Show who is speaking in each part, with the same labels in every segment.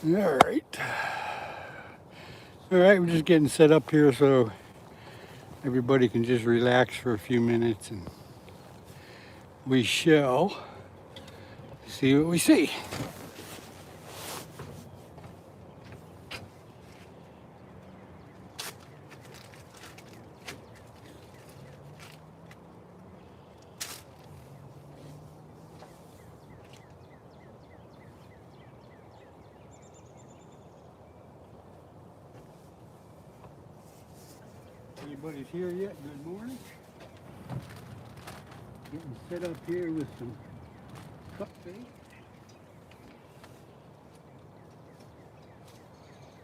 Speaker 1: All right. All right, we're just getting set up here so everybody can just relax for a few minutes and we shall see what we see. Anybody's here yet? Good morning. Getting set up here with some cup bait.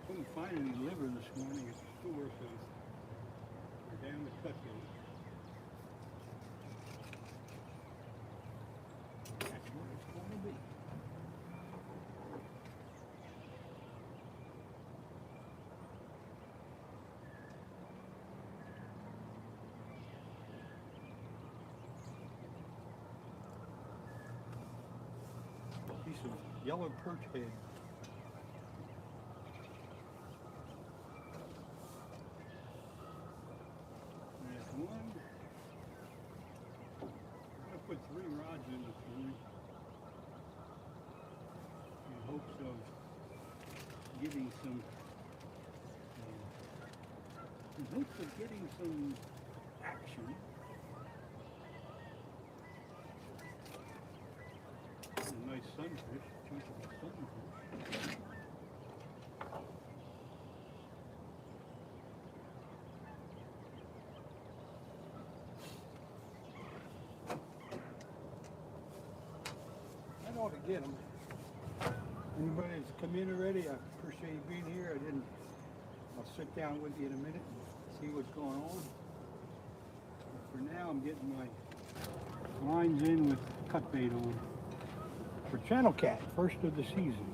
Speaker 1: Couldn't find any liver this morning at the store, so we're down to cut bait. That's what it's going to be. Piece of yellow perch head. There's one. I'm going to put 3 rods in this morning in hopes of getting some action. A nice sunfish, chunk of a sunfish. I ought to get them. Anybody that's come in already, I appreciate you being here. I'll sit down with you in a minute and see what's going on. But for now, I'm getting my lines in with cut bait on. For channel cat, first of the season.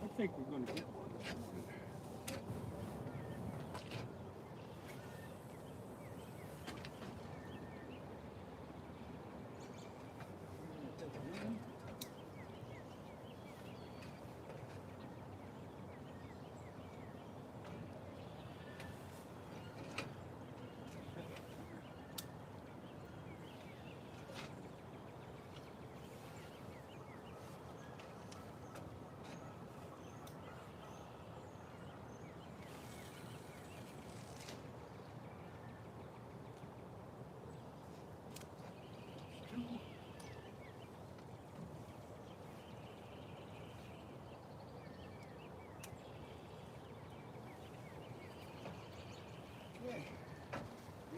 Speaker 1: I think we're going to get one.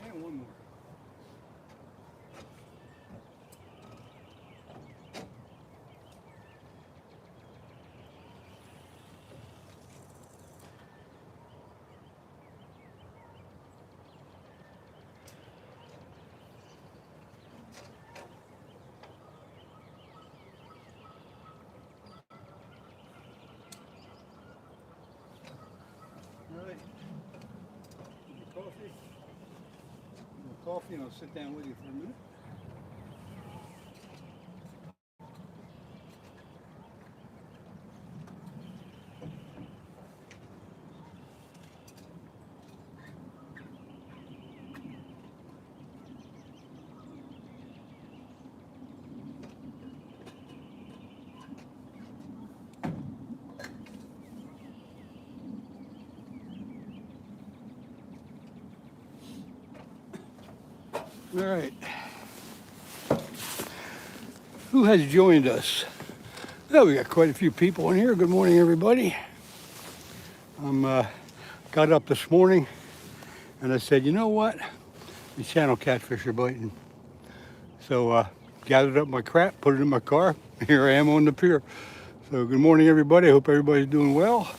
Speaker 1: Yeah, one more. All right. Coffee. Coffee, and I'll sit down with you for a minute. All right. Who has joined us? Oh, we got quite a few people in here. Good morning, everybody. Got up this morning and I said, you know what? These channel catfish are biting. So gathered up my crap, put it in my car. Here I am on the pier. So good morning, everybody. I hope everybody's doing well.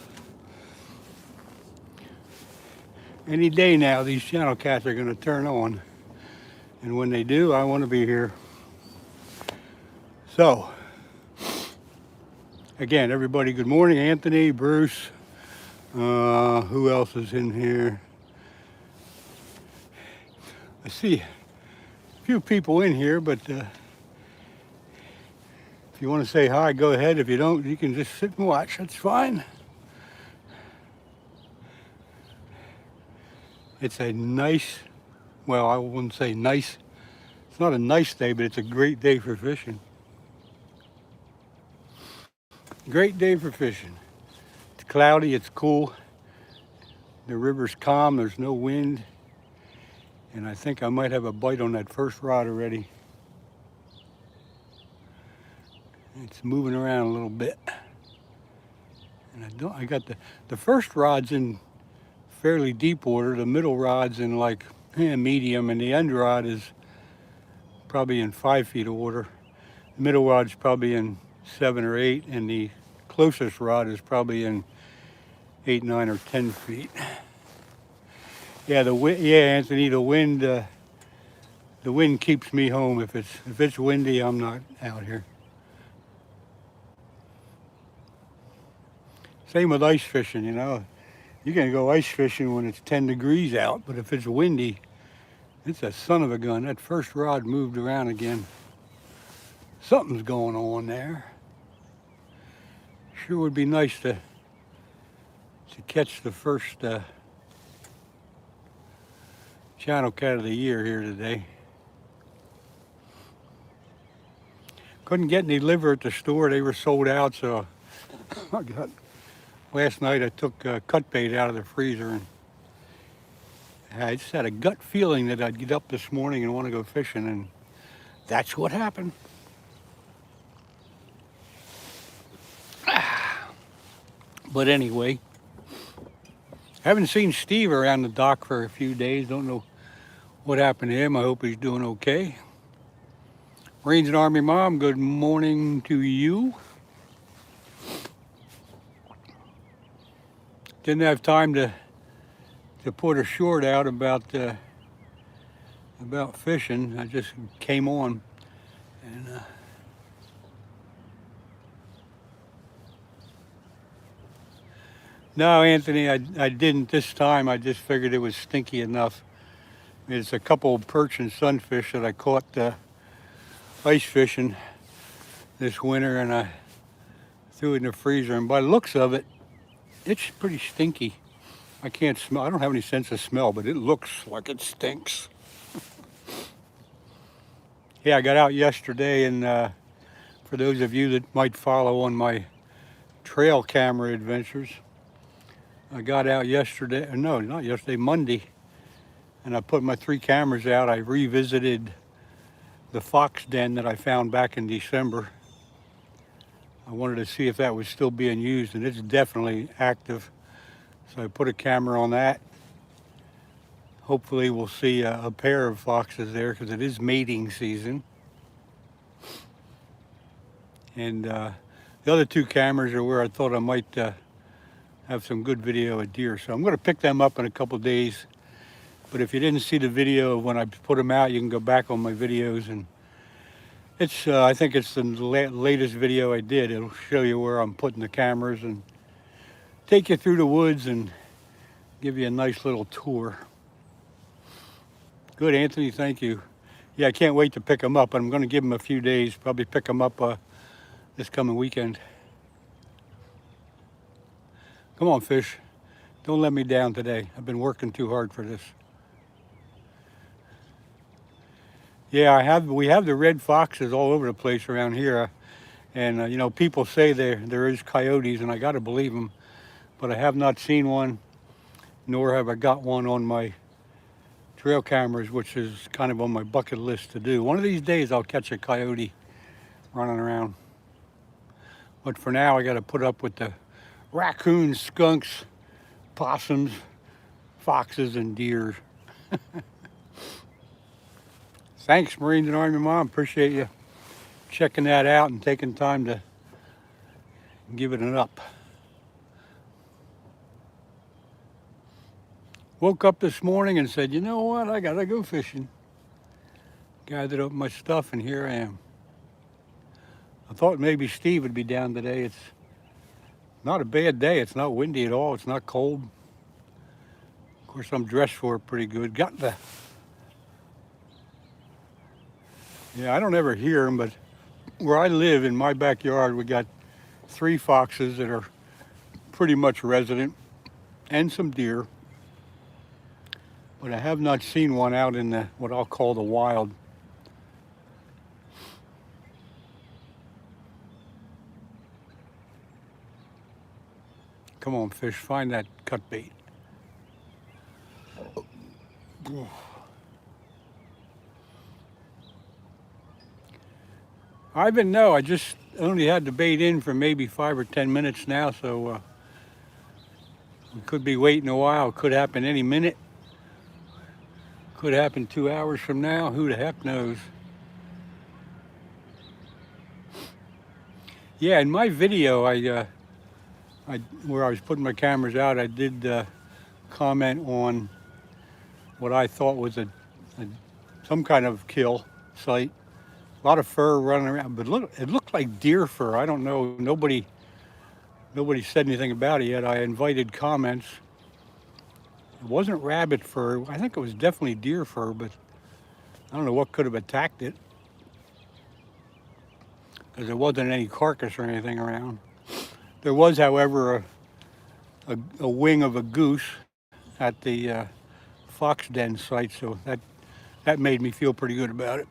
Speaker 1: Any day now, these channel cats are going to turn on. And when they do, I want to be here. So, again, everybody, good morning. Anthony, Bruce, Who else is in here? I see a few people in here, but if you want to say hi, go ahead. If you don't, you can just sit and watch. That's fine. It's a nice, well, I wouldn't say nice. It's not a nice day, but it's a great day for fishing. Great day for fishing. It's cloudy, it's cool. The river's calm, there's no wind. And I think I might have a bite on that first rod already. It's moving around a little bit. And I got the first rod's in fairly deep water, the middle rod's in like medium, and the end rod is probably in 5 feet of water. The middle rod's probably in 7 or 8, and the closest rod is probably in 8, 9, or 10 feet. Yeah, Anthony, the wind keeps me home. If it's windy, I'm not out here. Same with ice fishing, you know. You're gonna go ice fishing when it's 10 degrees out, but if it's windy, it's a son of a gun. That first rod moved around again. Something's going on there. Sure would be nice to catch the first channel cat of the year here today. Couldn't get any liver at the store. They were sold out, so last night I took cut bait out of the freezer, and I just had a gut feeling that I'd get up this morning and want to go fishing, and that's what happened. But anyway, haven't seen Steve around the dock for a few days. Don't know what happened to him. I hope he's doing okay. Marines and Army Mom, good morning to you. Didn't have time to put a short out about fishing. I just came on, and no, Anthony, I didn't this time. I just figured it was stinky enough. It's a couple of perch and sunfish that I caught ice fishing this winter, and I threw it in the freezer. And by the looks of it, it's pretty stinky. I can't smell. I don't have any sense of smell, but it looks like it stinks. Yeah, I got out yesterday, and for those of you that might follow on my trail camera adventures, I got out yesterday, no, not yesterday, Monday, and I put my 3 cameras out. I revisited the fox den that I found back in December. I wanted to see if that was still being used, and it's definitely active. So I put a camera on that. Hopefully we'll see a pair of foxes there, because it is mating season. And the other 2 cameras are where I thought I might have some good video of deer. So I'm going to pick them up in a couple of days. But if you didn't see the video of when I put them out, you can go back on my videos, and it's I think it's the latest video I did. It'll show you where I'm putting the cameras and take you through the woods and give you a nice little tour. Good, Anthony, thank you. Yeah, I can't wait to pick them up. I'm going to give them a few days, probably pick them up this coming weekend. Come on, fish. Don't let me down today. I've been working too hard for this. Yeah, we have the red foxes all over the place around here. And, you know, people say there is coyotes, and I got to believe them. But I have not seen one, nor have I got one on my trail cameras, which is kind of on my bucket list to do. One of these days I'll catch a coyote running around. But for now, I got to put up with the raccoons, skunks, possums, foxes, and deer. Thanks, Marines and Army Mom. Appreciate you checking that out and taking time to give it an up. Woke up this morning and said, you know what, I gotta go fishing. Gathered up my stuff, and here I am. I thought maybe Steve would be down today. It's Not a bad day. It's not windy at all. It's not cold. Of course, I'm dressed for it pretty good. Yeah, I don't ever hear them, but where I live in my backyard, we got 3 foxes that are pretty much resident and some deer. But I have not seen one out in the what I'll call the wild. Come on, fish, find that cut bait. Ivan, no, I just only had the bait in for maybe 5 or 10 minutes now, so we could be waiting a while. It could happen any minute. Could happen 2 hours from now. Who the heck knows? Yeah, in my video, where I was putting my cameras out, I did comment on what I thought was some kind of kill site. A lot of fur running around, but look, it looked like deer fur. I don't know. Nobody said anything about it yet. I invited comments. It wasn't rabbit fur. I think it was definitely deer fur, but I don't know what could have attacked it, because there wasn't any carcass or anything around. There was, however, a wing of a goose at the fox den site, so that made me feel pretty good about it.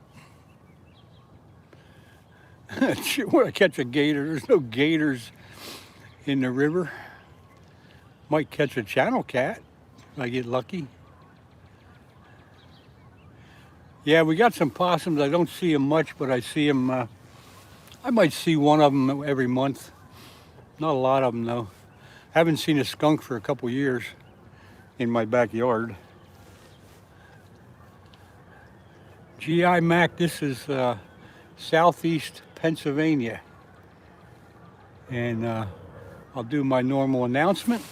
Speaker 1: When I catch a gator, there's no gators in the river. Might catch a channel cat if I get lucky. Yeah, we got some possums. I don't see them much, but I see them. I might see one of them every month. Not a lot of them, though. Haven't seen a skunk for a couple years in my backyard. GI Mac, this is southeast Pennsylvania. And I'll do my normal announcement.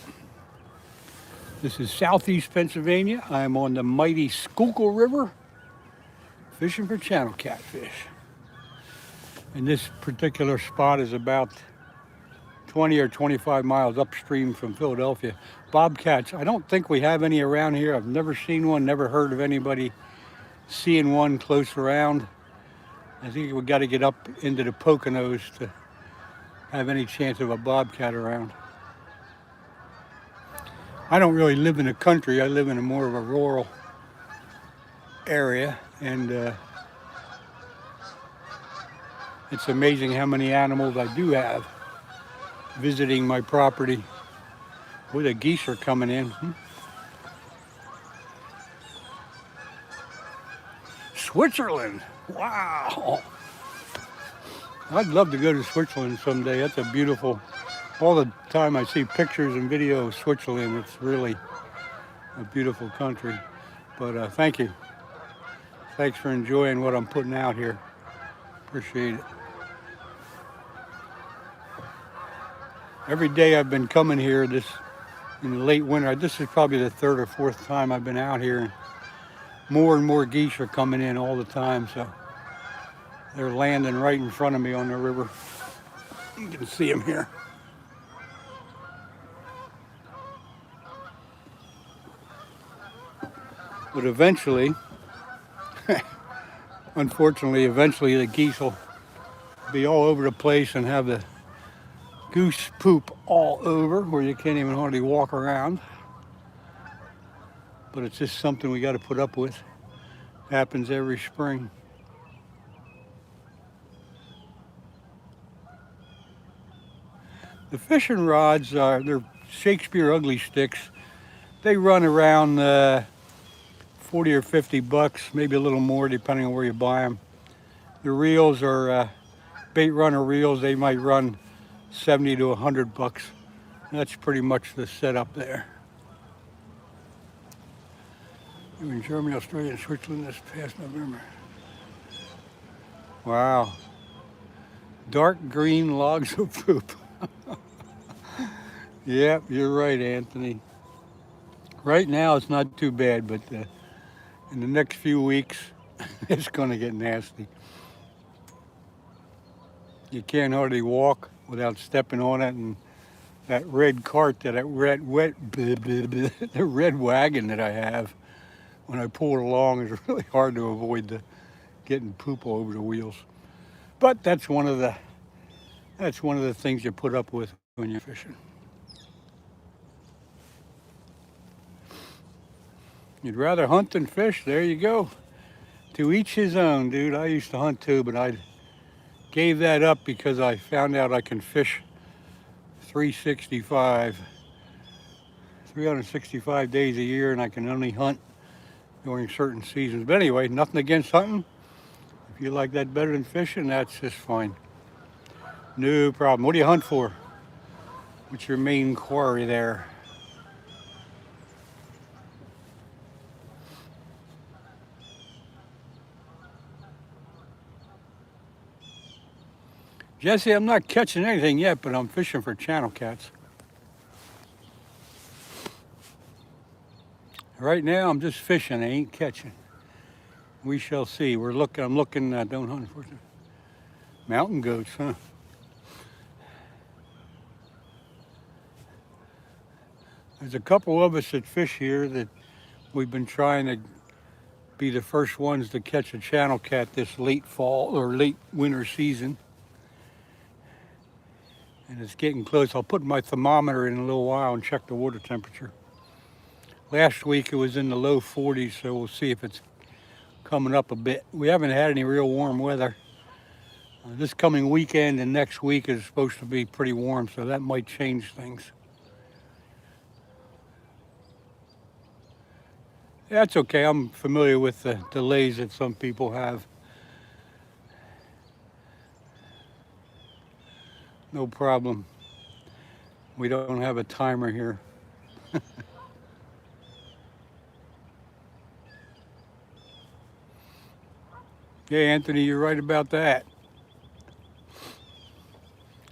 Speaker 1: This is southeast Pennsylvania. I'm on the mighty Schuylkill River, fishing for channel catfish. And this particular spot is about 20 or 25 miles upstream from Philadelphia. Bobcats, I don't think we have any around here. I've never seen one, never heard of anybody seeing one close around. I think we got to get up into the Poconos to have any chance of a bobcat around. I don't really live in the country. I live in a more of a rural area, and it's amazing how many animals I do have visiting my property. Boy, the geese are coming in. Switzerland, wow. I'd love to go to Switzerland someday. That's a beautiful, all the time I see pictures and videos of Switzerland, it's really a beautiful country. But thank you. Thanks for enjoying what I'm putting out here. Appreciate it. Every day I've been coming here in the late winter. This is probably the 3rd or 4th time I've been out here. More and more geese are coming in all the time, so they're landing right in front of me on the river. You can see them here. But eventually, unfortunately, the geese will be all over the place and have the goose poop all over where you can't even hardly walk around. But it's just something we got to put up with. It happens every spring. The fishing rods they're Shakespeare ugly sticks. They run around 40 or 50 bucks, maybe a little more depending on where you buy them. The reels are bait runner reels. They might run 70 to 100 bucks. That's pretty much the setup there. We were in Germany, Australia, and Switzerland this past November. Wow. Dark green logs of poop. Yep, you're right, Anthony. Right now it's not too bad, but in the next few weeks it's going to get nasty. You can't hardly walk without stepping on it, and that red cart, that the red wagon that I have. When I pull it along, it's really hard to avoid getting poop all over the wheels. But that's one of the things you put up with when you're fishing. You'd rather hunt than fish? There you go. To each his own, dude. I used to hunt too, but I gave that up because I found out I can fish 365 days a year, and I can only hunt during certain seasons. But anyway, nothing against hunting. If you like that better than fishing, that's just fine. No problem. What do you hunt for? What's your main quarry there? Jesse, I'm not catching anything yet, but I'm fishing for channel cats. Right now, I'm just fishing. I ain't catching. We shall see. I'm looking. Don't hunt for mountain goats, huh? There's a couple of us that fish here that we've been trying to be the first ones to catch a channel cat this late fall or late winter season. And it's getting close. I'll put my thermometer in a little while and check the water temperature. Last week it was in the low 40s, so we'll see if it's coming up a bit. We haven't had any real warm weather. This coming weekend and next week is supposed to be pretty warm, so that might change things. That's okay. I'm familiar with the delays that some people have. No problem. We don't have a timer here. Yeah, Anthony, you're right about that.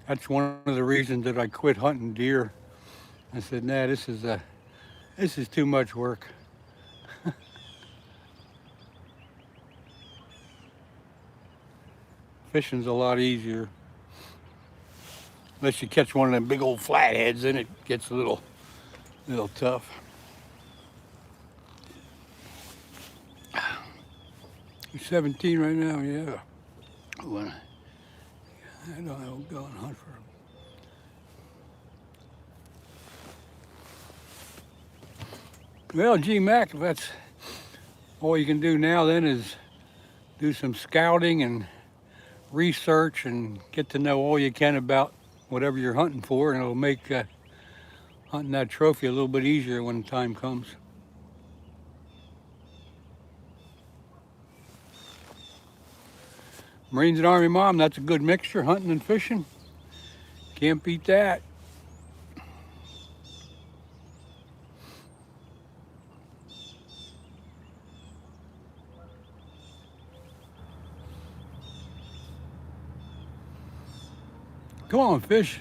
Speaker 1: That's one of the reasons that I quit hunting deer. I said, nah, this is too much work. Fishing's a lot easier. Unless you catch one of them big old flatheads, then it gets a little tough. You're 17 right now, yeah. I don't know, go and hunt for them. Well, gee, Mac, if that's all you can do now, then is do some scouting and research and get to know all you can about whatever you're hunting for, and it'll make hunting that trophy a little bit easier when the time comes. Marines and Army Mom, that's a good mixture, hunting and fishing. Can't beat that. Come on, fish.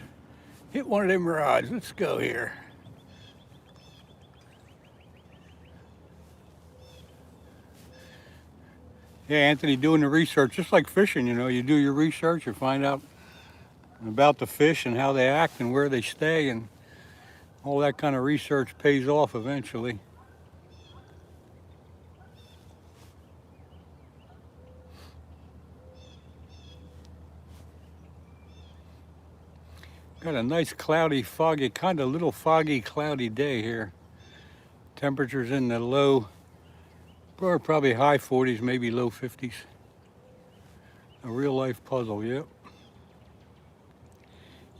Speaker 1: Hit one of them rods. Let's go here. Yeah, Anthony, doing the research, just like fishing, you do your research, you find out about the fish and how they act and where they stay, and all that kind of research pays off eventually. Got a nice cloudy, foggy, kind of little foggy, cloudy day here. Temperatures in the low, or probably high 40s, maybe low 50s. A real life puzzle, yep.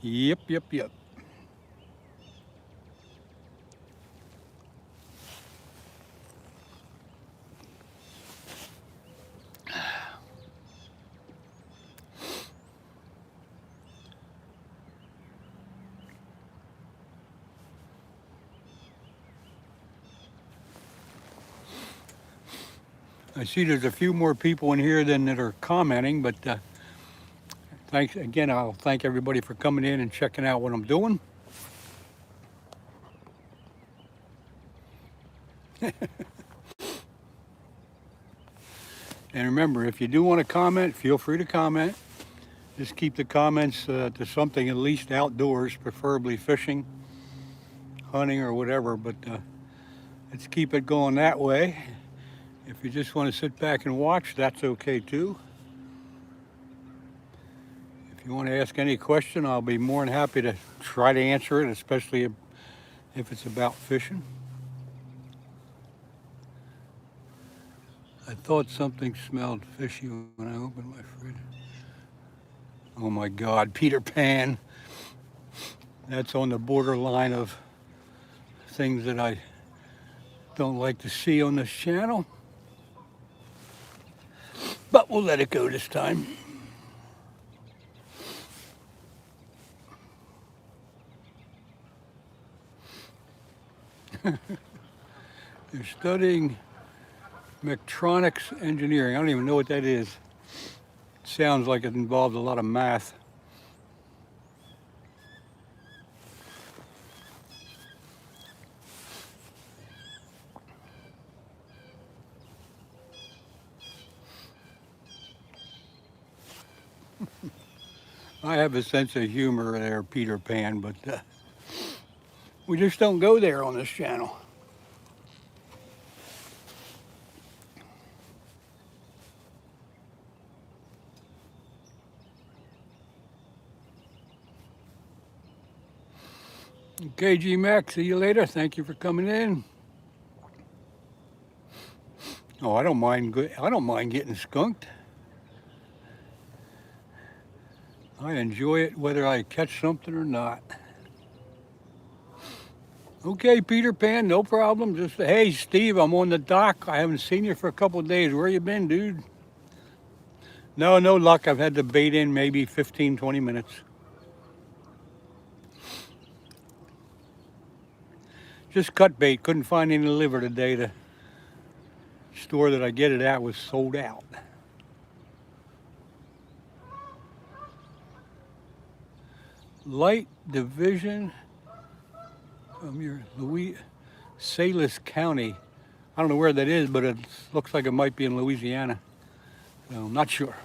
Speaker 1: Yep. I see there's a few more people in here than that are commenting, but thanks again. I'll thank everybody for coming in and checking out what I'm doing. And remember, if you do want to comment, feel free to comment. Just keep the comments to something at least outdoors, preferably fishing, hunting, or whatever. But let's keep it going that way. If you just want to sit back and watch, that's okay too. If you want to ask any question, I'll be more than happy to try to answer it, especially if it's about fishing. I thought something smelled fishy when I opened my fridge. Oh my God, Peter Pan. That's on the borderline of things that I don't like to see on this channel. But we'll let it go this time. You're studying mechatronics engineering. I don't even know what that is. It sounds like it involves a lot of math. I have a sense of humor there, Peter Pan, but we just don't go there on this channel. Okay, G-Mac, see you later. Thank you for coming in. Oh, I don't mind getting skunked. I enjoy it whether I catch something or not. Okay, Peter Pan, no problem. Just, hey, Steve, I'm on the dock. I haven't seen you for a couple of days. Where you been, dude? No luck. I've had the bait in maybe 15, 20 minutes. Just cut bait. Couldn't find any liver today. The store that I get it at was sold out. Light Division from your Salis County. I don't know where that is, but it looks like it might be in Louisiana. So I'm not sure.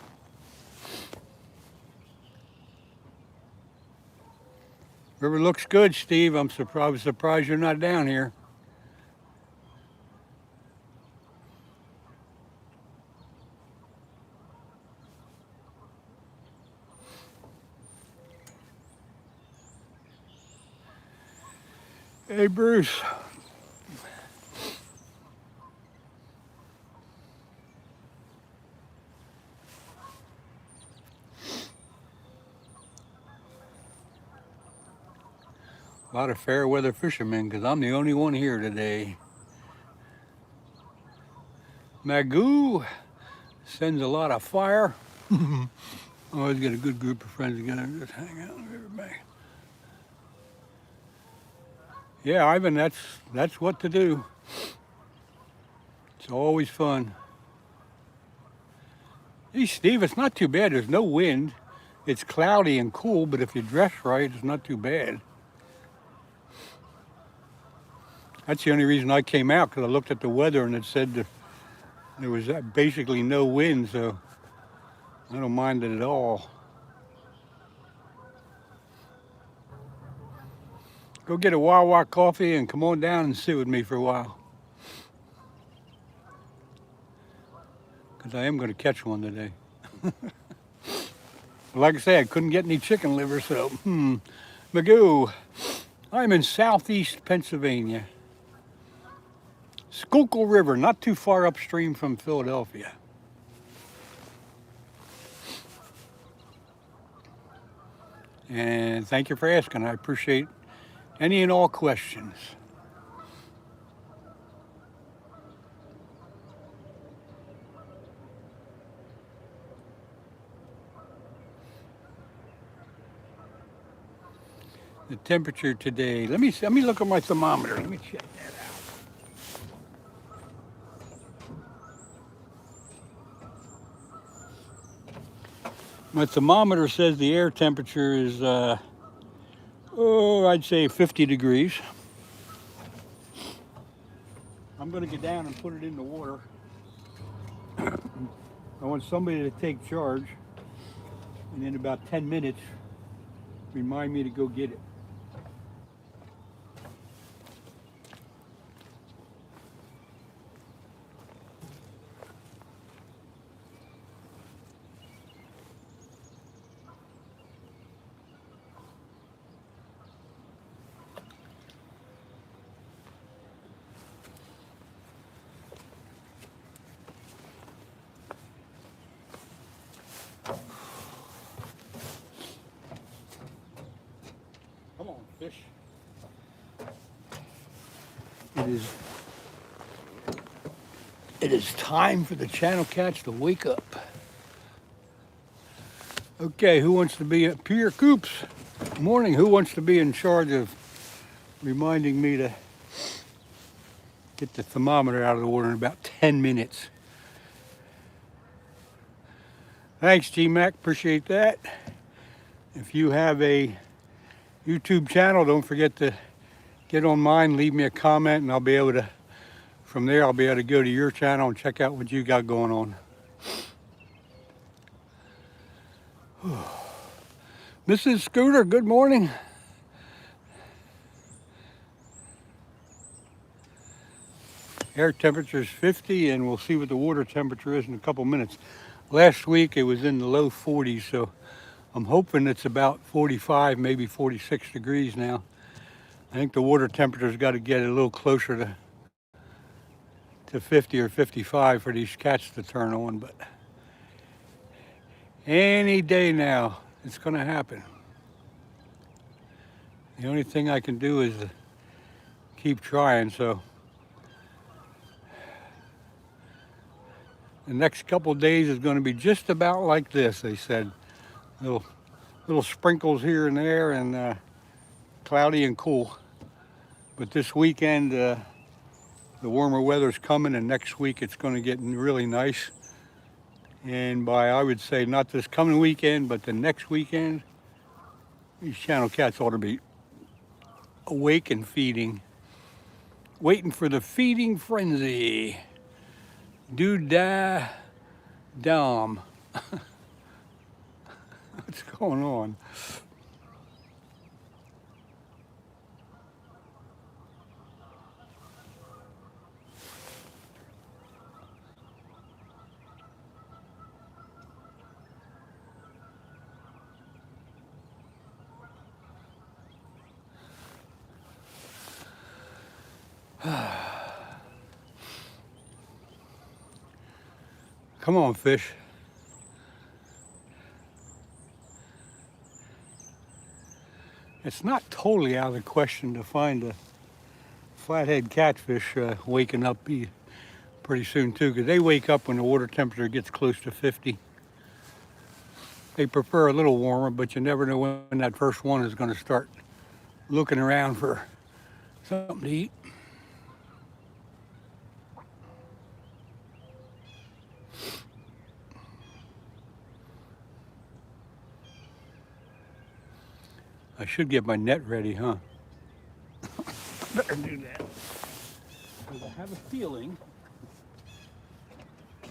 Speaker 1: River looks good, Steve. I'm surprised you're not down here. Hey, Bruce. A lot of fair weather fishermen, because I'm the only one here today. Magoo sends a lot of fire. Always get a good group of friends together and just hang out with everybody. Yeah, Ivan, that's what to do. It's always fun. Hey, Steve, it's not too bad. There's no wind. It's cloudy and cool, but if you dress right, it's not too bad. That's the only reason I came out, because I looked at the weather and it said that there was basically no wind, so I don't mind it at all. Go get a Wawa coffee and come on down and sit with me for a while. Because I am going to catch one today. Like I said, I couldn't get any chicken liver, so Magoo. I'm in southeast Pennsylvania. Schuylkill River, not too far upstream from Philadelphia. And thank you for asking. I appreciate any and all questions. The temperature today, let me look at my thermometer. Let me check that out. My thermometer says the air temperature is, I'd say 50 degrees. I'm going to get down and put it in the water. I want somebody to take charge. and in about 10 minutes, remind me to go get it. Come on, fish. It is time for the channel cats to wake up. Okay, who wants to be at Pierre Coops? Morning, who wants to be in charge of reminding me to get the thermometer out of the water in about 10 minutes? Thanks, G-Mac, appreciate that. If you have a YouTube channel, don't forget to get on mine, leave me a comment, and I'll be able to, from there, I'll be able to go to your channel and check out what you got going on. Mrs. Scooter, good morning. Air temperature is 50, and we'll see what the water temperature is in a couple minutes. Last week it was in the low 40s, so I'm hoping it's about 45, maybe 46 degrees now. I think the water temperature's got to get a little closer to 50 or 55 for these cats to turn on, but any day now it's going to happen. The only thing I can do is keep trying. So the next couple of days is going to be just about like this, they said. Little sprinkles here and there, and cloudy and cool. But this weekend, the warmer weather's coming, and next week it's going to get really nice. And by, I would say, not this coming weekend, but the next weekend, these channel cats ought to be awake and feeding. Waiting for the feeding frenzy. Dom. What's going on? Come on, fish. It's not totally out of the question to find a flathead catfish waking up pretty soon too, because they wake up when the water temperature gets close to 50. They prefer a little warmer, but you never know when that first one is going to start looking around for something to eat. I should get my net ready, huh? Better do that. Because I have a feeling, I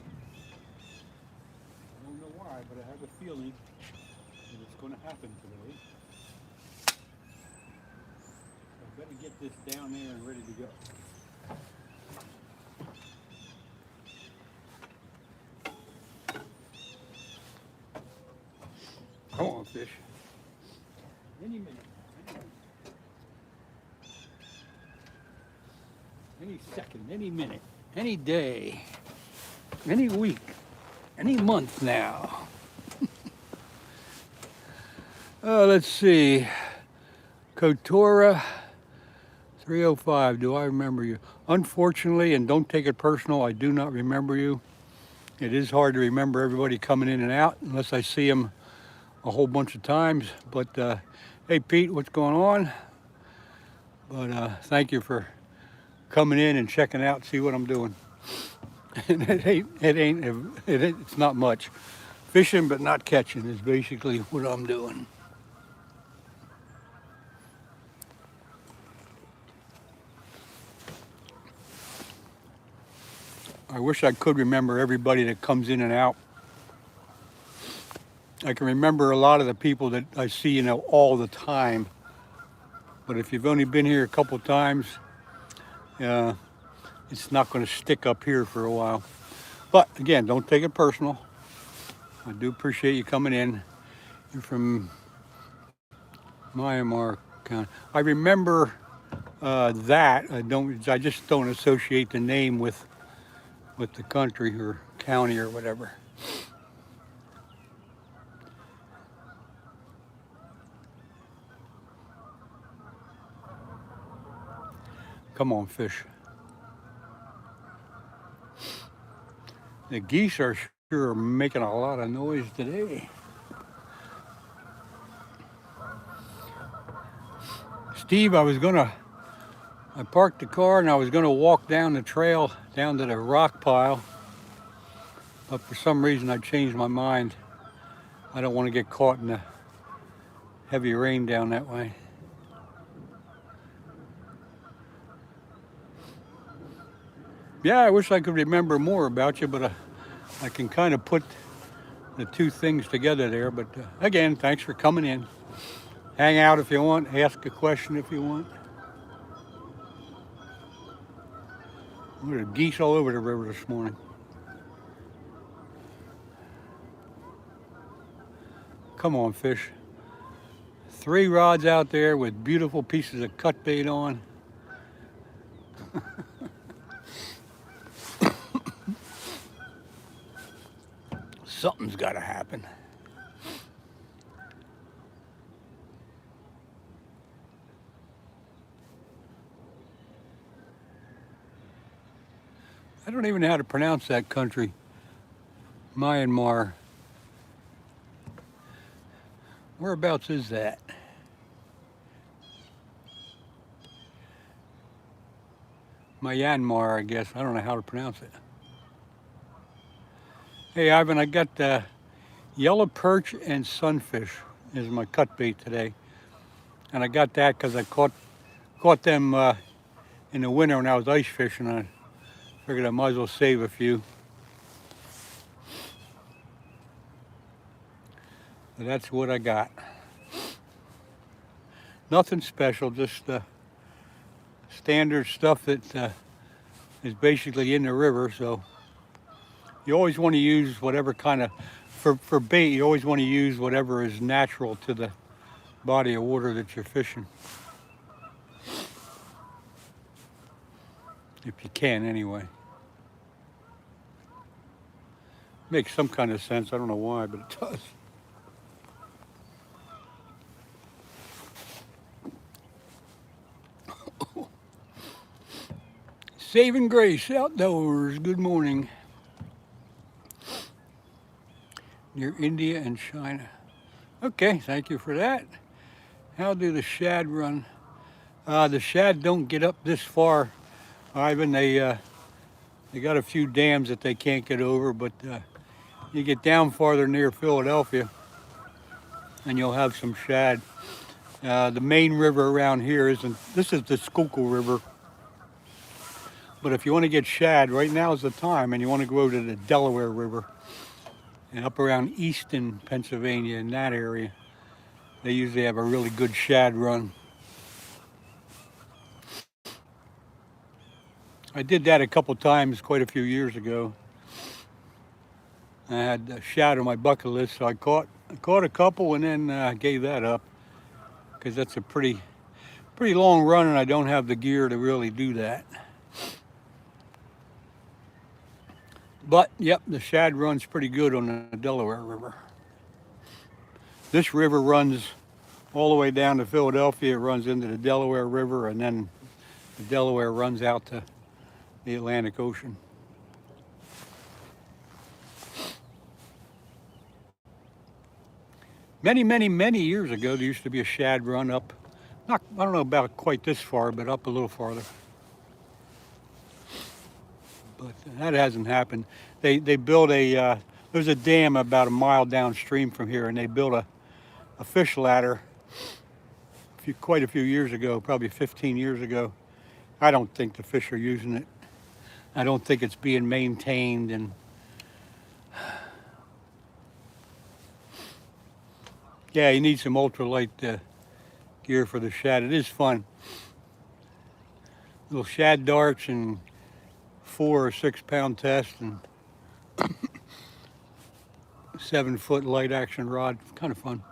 Speaker 1: don't know why, but I have a feeling that it's going to happen today. So I better get this down there and ready to go. Come on, fish. Any minute, any second, any minute, any day, any week, any month now. Let's see. Kotora 305, do I remember you? Unfortunately, and don't take it personal, I do not remember you. It is hard to remember everybody coming in and out unless I see them a whole bunch of times, but hey Pete, what's going on? But thank you for coming in and checking out, see what I'm doing. And it's not much. Fishing but not catching is basically what I'm doing. I wish I could remember everybody that comes in and out. I I can remember a lot of the people that I see, all the time. But if you've only been here a couple times, uh, it's not going to stick up here for a while. But again, don't take it personal. I do appreciate you coming in. You're from Myanmar County. I remember that. I just don't associate the name with the country or county or whatever. Come on, fish. The geese are sure making a lot of noise today. Steve, I parked the car and I was gonna walk down the trail down to the rock pile, but for some reason I changed my mind. I don't want to get caught in the heavy rain down that way. Yeah, I wish I could remember more about you, but I can kind of put the two things together there. But again, thanks for coming in. Hang out if you want, ask a question if you want. There's geese all over the river this morning. Come on, fish. 3 rods out there with beautiful pieces of cut bait on. Something's got to happen. I don't even know how to pronounce that country. Myanmar. Whereabouts is that? Myanmar, I guess. I don't know how to pronounce it. Hey, Ivan, I got yellow perch and sunfish is my cut bait today. And I got that because I caught them in the winter when I was ice fishing. I figured I might as well save a few. But that's what I got. Nothing special, just standard stuff that is basically in the river. So you always want to use whatever kind of, for bait, you always want to use whatever is natural to the body of water that you're fishing. If you can, anyway. Makes some kind of sense. I don't know why, but it does. Saving Grace Outdoors, good morning. Near India and China. Okay, thank you for that. How do the shad run? The shad don't get up this far, Ivan. They got a few dams that they can't get over, but you get down farther near Philadelphia and you'll have some shad. The main river around here this is the Schuylkill River. But if you want to get shad, right now is the time, and you want to go to the Delaware River and up around Easton, Pennsylvania, in that area, they usually have a really good shad run. I did that a couple times quite a few years ago. I had shad on my bucket list, so I caught a couple and then gave that up because that's a pretty long run, and I don't have the gear to really do that. But, yep, the shad runs pretty good on the Delaware River. This river runs all the way down to Philadelphia. It runs into the Delaware River, and then the Delaware runs out to the Atlantic Ocean. Many, many, many years ago, there used to be a shad run up, I don't know about quite this far, but up a little farther. But that hasn't happened. They built there's a dam about a mile downstream from here, and they built a fish ladder quite a few years ago, probably 15 years ago. I don't think the fish are using it. I don't think it's being maintained, and Yeah, you need some ultralight gear for the shad. It is fun. Little shad darts and 4 or 6 pound test and 7-foot light action rod. Kind of fun.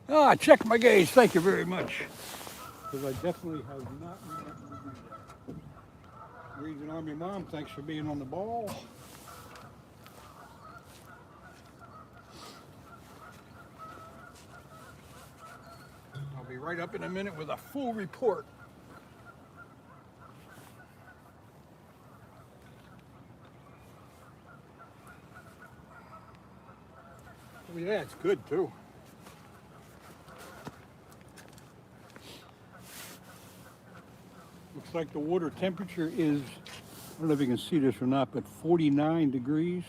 Speaker 1: Ah, check my gauge. Thank you very much. Because I definitely have not remembered to do that. Reason Army Mom, thanks for being on the ball. I'll be right up in a minute with a full report. Oh yeah, it's good too. Looks like the water temperature is, I don't know if you can see this or not, but 49 degrees.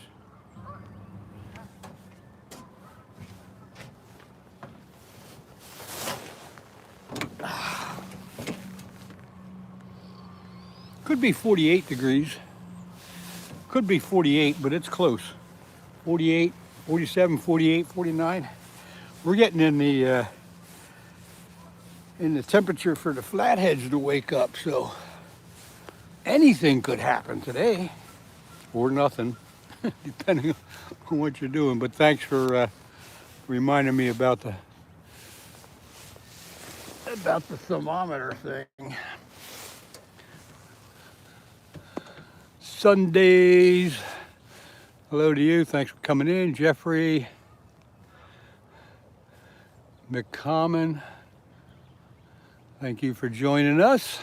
Speaker 1: Could be 48 degrees. Could be 48, but it's close. 48, 47, 48, 49. We're getting in the temperature for the flatheads to wake up, so anything could happen today, or nothing, depending on what you're doing. But thanks for reminding me about the thermometer thing. Sundays. Hello to you. Thanks for coming in, Jeffrey McCommon. Thank you for joining us.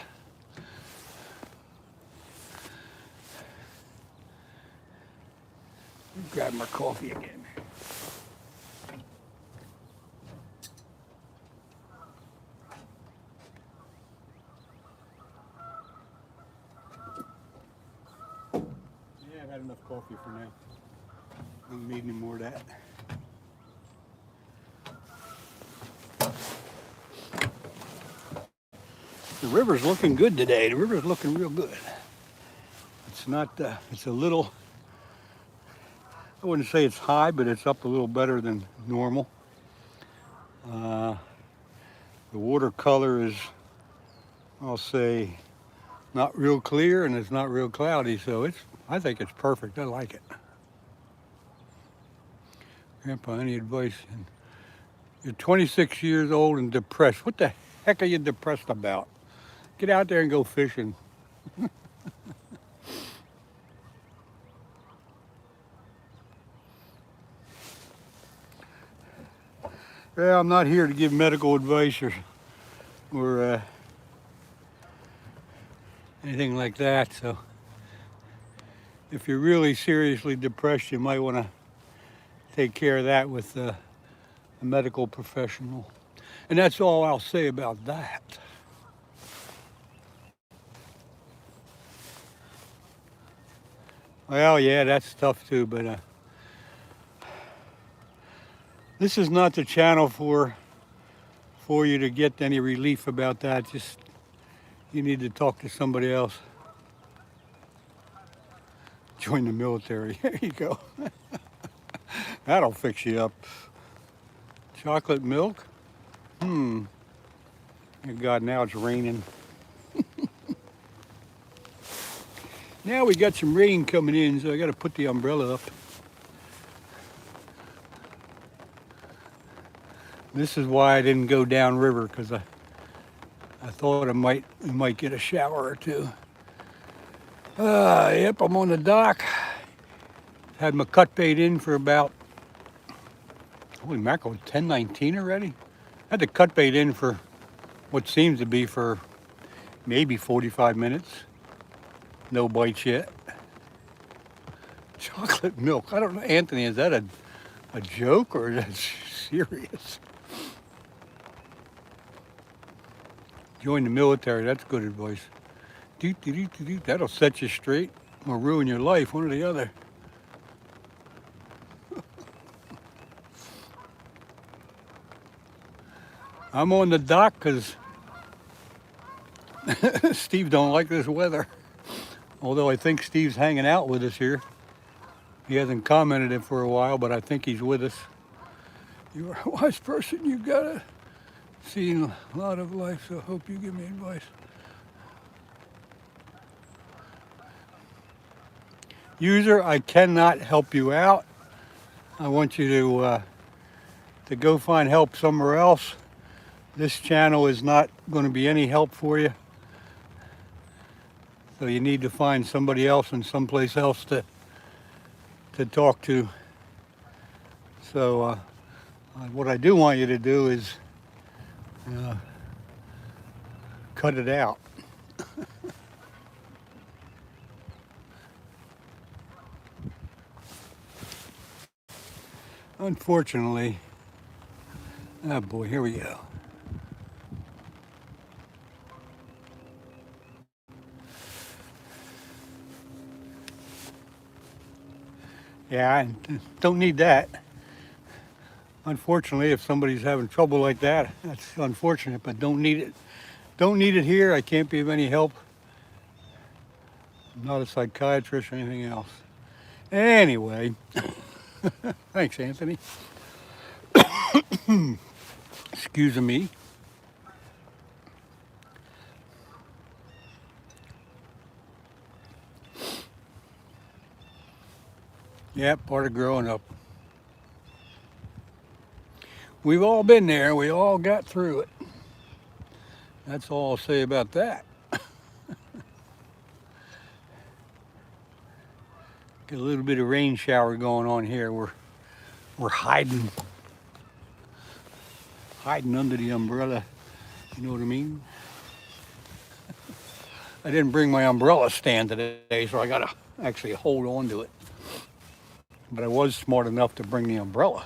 Speaker 1: Grab my coffee again. Yeah, I've had enough coffee for now. Don't need any more of that. The river's looking good today. The river's looking real good. It's not, it's a little, I wouldn't say it's high, but it's up a little better than normal. The water color is, I'll say, not real clear and it's not real cloudy, so I think it's perfect. I like it. Grandpa, any advice? You're 26 years old and depressed. What the heck are you depressed about? Get out there and go fishing. Well, I'm not here to give medical advice or anything like that. So if you're really seriously depressed, you might want to take care of that with a medical professional. And that's all I'll say about that. Well, yeah, that's tough too, but this is not the channel for you to get any relief about that. Just, you need to talk to somebody else. Join the military. There you go. That'll fix you up. Chocolate milk? Thank God, now it's raining. Now we got some rain coming in, so I got to put the umbrella up. This is why I didn't go downriver, because I thought we might get a shower or two. Yep, I'm on the dock. Had my cut bait in for about, holy mackerel, 10:19 already? Had the cut bait in for what seems to be for maybe 45 minutes. No bites yet. Chocolate milk. I don't know, Anthony, is that a joke or is that serious? Join the military, that's good advice. That'll set you straight or ruin your life, one or the other. I'm on the dock because Steve don't like this weather. Although I think Steve's hanging out with us here. He hasn't commented it for a while, but I think he's with us. You're a wise person. You've got a seen a lot of life, so I hope you give me advice. User, I cannot help you out. I want you to go find help somewhere else. This channel is not going to be any help for you. So you need to find somebody else and someplace else to talk to. So what I do want you to do is cut it out. Unfortunately, oh boy, here we go. Yeah, I don't need that. Unfortunately, if somebody's having trouble like that, that's unfortunate, but don't need it. Don't need it here. I can't be of any help. I'm not a psychiatrist or anything else. Anyway, thanks, Anthony. Excuse me. Yeah, part of growing up. We've all been there. We all got through it. That's all I'll say about that. Get a little bit of rain shower going on here. We're hiding under the umbrella. You know what I mean? I didn't bring my umbrella stand today, so I gotta actually hold on to it. But I was smart enough to bring the umbrella.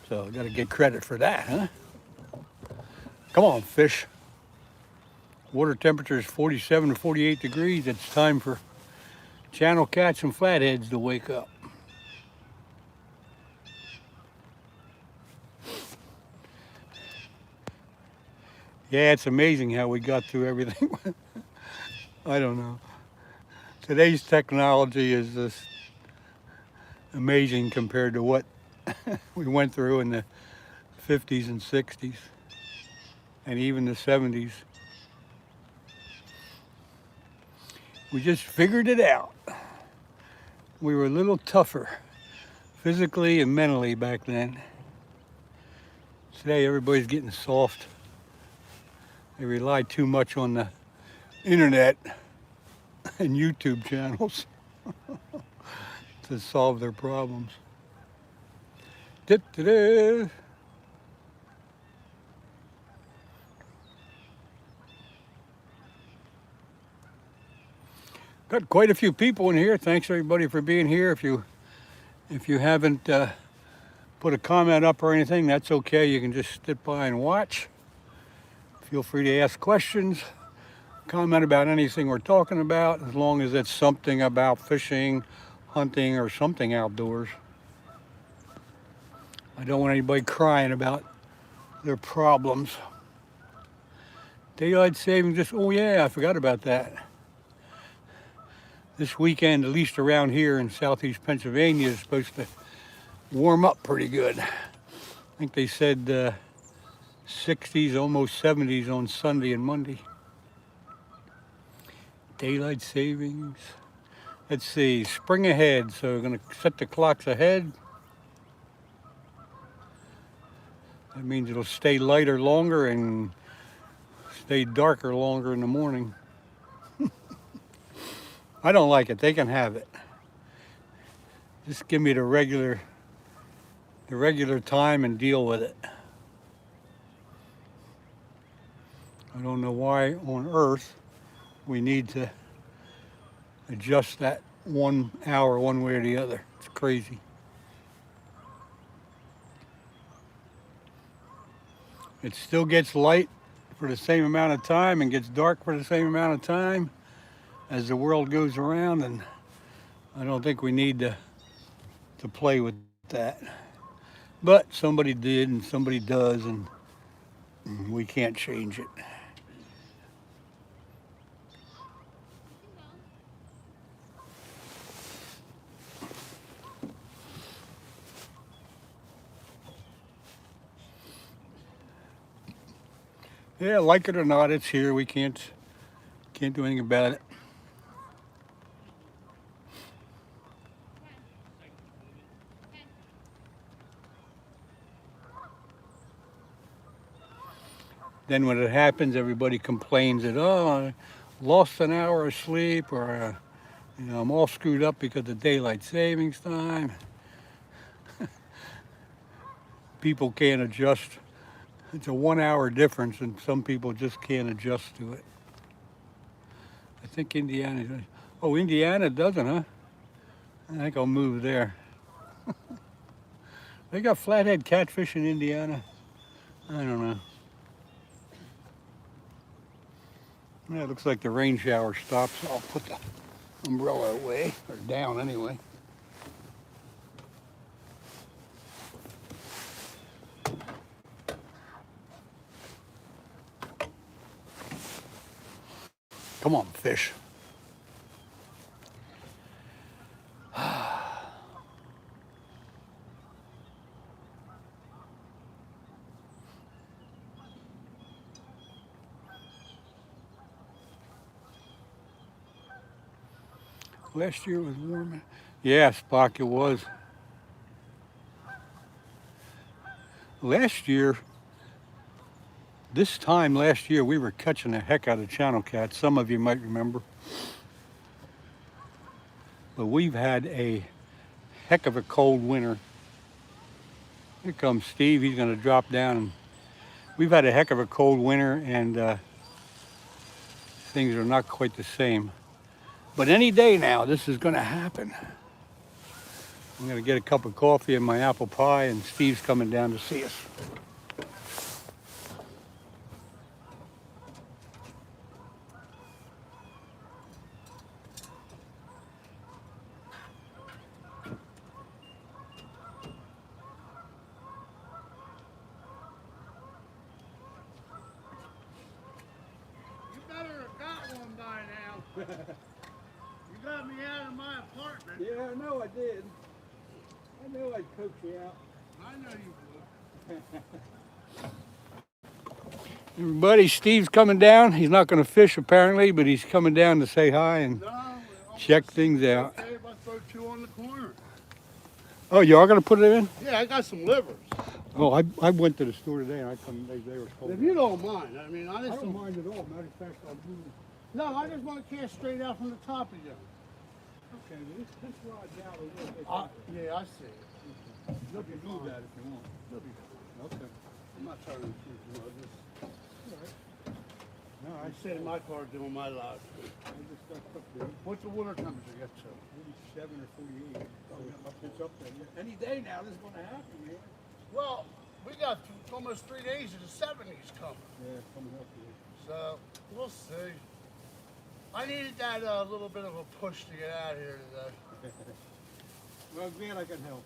Speaker 1: So I gotta get credit for that, huh? Come on, fish. Water temperature is 47 to 48 degrees. It's time for channel cats and flatheads to wake up. Yeah, it's amazing how we got through everything. I don't know. Today's technology is just amazing compared to what we went through in the 50s and 60s and even the 70s. We just figured it out. We were a little tougher physically and mentally back then. Today everybody's getting soft. They rely too much on the internet and YouTube channels to solve their problems. Da-da-da. Got quite a few people in here. Thanks everybody for being here. If you haven't put a comment up or anything, that's okay. You can just sit by and watch. Feel free to ask questions, comment about anything we're talking about, as long as it's something about fishing, hunting, or something outdoors. I don't want anybody crying about their problems. Daylight savings, just, oh yeah, I forgot about that. This weekend, at least around here in southeast Pennsylvania, is supposed to warm up pretty good. I think they said 60s, almost 70s on Sunday and Monday. Daylight savings. Let's see, spring ahead. So we're gonna set the clocks ahead. That means it'll stay lighter longer and stay darker longer in the morning. I don't like it. They can have it. Just give me the regular time and deal with it. I don't know why on earth we need to adjust that 1 hour one way or the other. It's crazy. It still gets light for the same amount of time and gets dark for the same amount of time as the world goes around, and I don't think we need to play with that. But somebody did and somebody does, and we can't change it. Yeah, like it or not, it's here. We can't do anything about it. Then when it happens, everybody complains that, oh, I lost an hour of sleep, or I'm all screwed up because of daylight savings time. People can't adjust. It's a 1 hour difference, and some people just can't adjust to it. I think Indiana. Oh, Indiana doesn't, huh? I think I'll move there. They got flathead catfish in Indiana. I don't know. Yeah, it looks like the rain shower stopped, so I'll put the umbrella away, or down anyway. Come on, fish. Last year was warm. Yeah, Spock, it was. Last year, this time last year, we were catching the heck out of channel cats. Some of you might remember. But we've had a heck of a cold winter. Here comes Steve. He's going to drop down. We've had a heck of a cold winter, and things are not quite the same. But any day now, this is going to happen. I'm going to get a cup of coffee and my apple pie, and Steve's coming down to see us.
Speaker 2: You better have got one by now. You got me out of my apartment.
Speaker 1: Yeah, I know I did. I know I'd coax you out.
Speaker 2: I know you would.
Speaker 1: Everybody, Steve's coming down. He's not going to fish apparently, but he's coming down to say hi and check things out.
Speaker 2: Okay, if I throw two on the corner.
Speaker 1: Oh, you are going to put it in?
Speaker 2: Yeah, I got some livers.
Speaker 1: Oh, I went to the store today and they were sold.
Speaker 2: If you don't mind, I mean, I just
Speaker 1: don't mind at all. Matter of fact, I'll do.
Speaker 2: No, I just want to cast straight out from the top again.
Speaker 1: Okay, this rod's out a little bit.
Speaker 2: Yeah, I see it.
Speaker 1: You can move that if you want.
Speaker 2: You'll be fine.
Speaker 1: Okay.
Speaker 2: I'm not trying to shoot you.
Speaker 1: No,
Speaker 2: I sit in my car doing my life.
Speaker 1: I just got up there.
Speaker 2: What's the water temperature get to?
Speaker 1: 47 or 48. It's up there. Any day now, this is going to happen, man.
Speaker 2: Well, we got almost 3 days of the 70s coming.
Speaker 1: Yeah, coming up here.
Speaker 2: So, we'll see. I needed that little bit of a push to get out of here today.
Speaker 1: Well, glad I can help.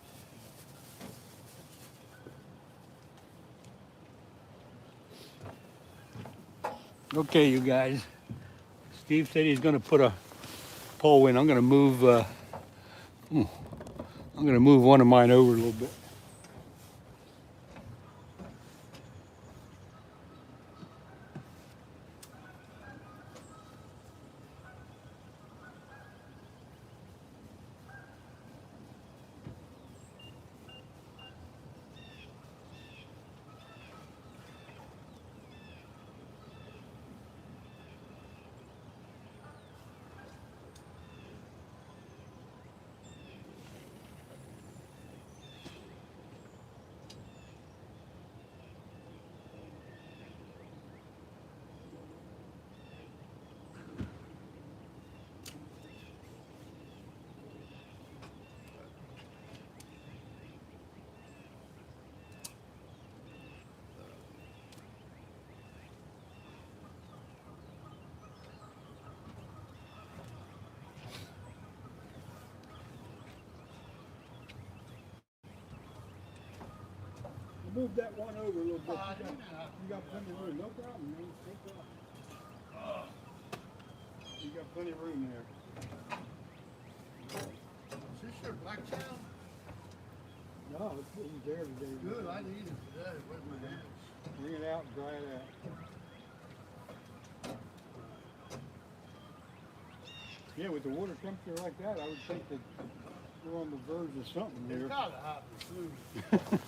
Speaker 1: Okay, you guys. Steve said he's going to put a pole in. I'm going to move. I'm going to move one of mine over a little bit. Move that one over a little bit. You got plenty of room. No problem, man. No problem. You got plenty of room there.
Speaker 2: Is this your black tail?
Speaker 1: No, it was there today.
Speaker 2: Good, I need it today with my hands.
Speaker 1: Bring it out and dry it out. Yeah, with the water temperature like that, I would think that we're on the verge of something
Speaker 2: It's
Speaker 1: here.
Speaker 2: gotta happen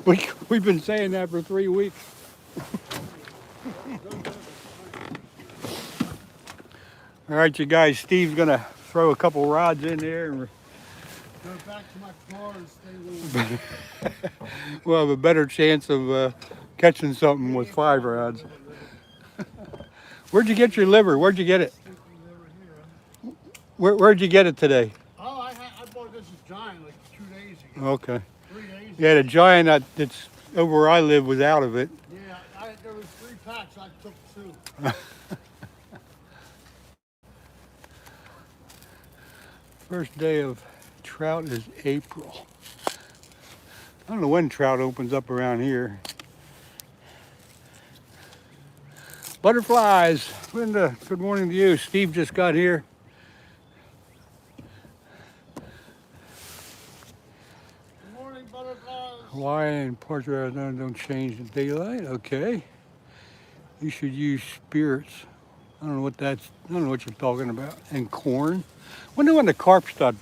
Speaker 2: soon.
Speaker 1: We've been saying that for 3 weeks. All right, you guys, Steve's gonna throw a couple rods in there and
Speaker 2: Go back to my car and stay warm.
Speaker 1: we'll have a better chance of catching something with 5 rods. Where'd you get your liver? Where'd you get it? Where'd you get it today?
Speaker 2: Oh, I bought this giant like 2 days ago.
Speaker 1: Okay.
Speaker 2: 3 days ago.
Speaker 1: Yeah, the giant that's over where I live was out of it.
Speaker 2: Yeah, there was 3 packs. I took 2.
Speaker 1: First day of trout is April. I don't know when trout opens up around here. Butterflies. Linda, good morning to you. Steve just got here.
Speaker 2: Good morning, butterflies.
Speaker 1: Hawaii and parts of Arizona don't change the daylight. Okay. You should use spirits. I don't know what you're talking about. And corn. Wonder when the carp start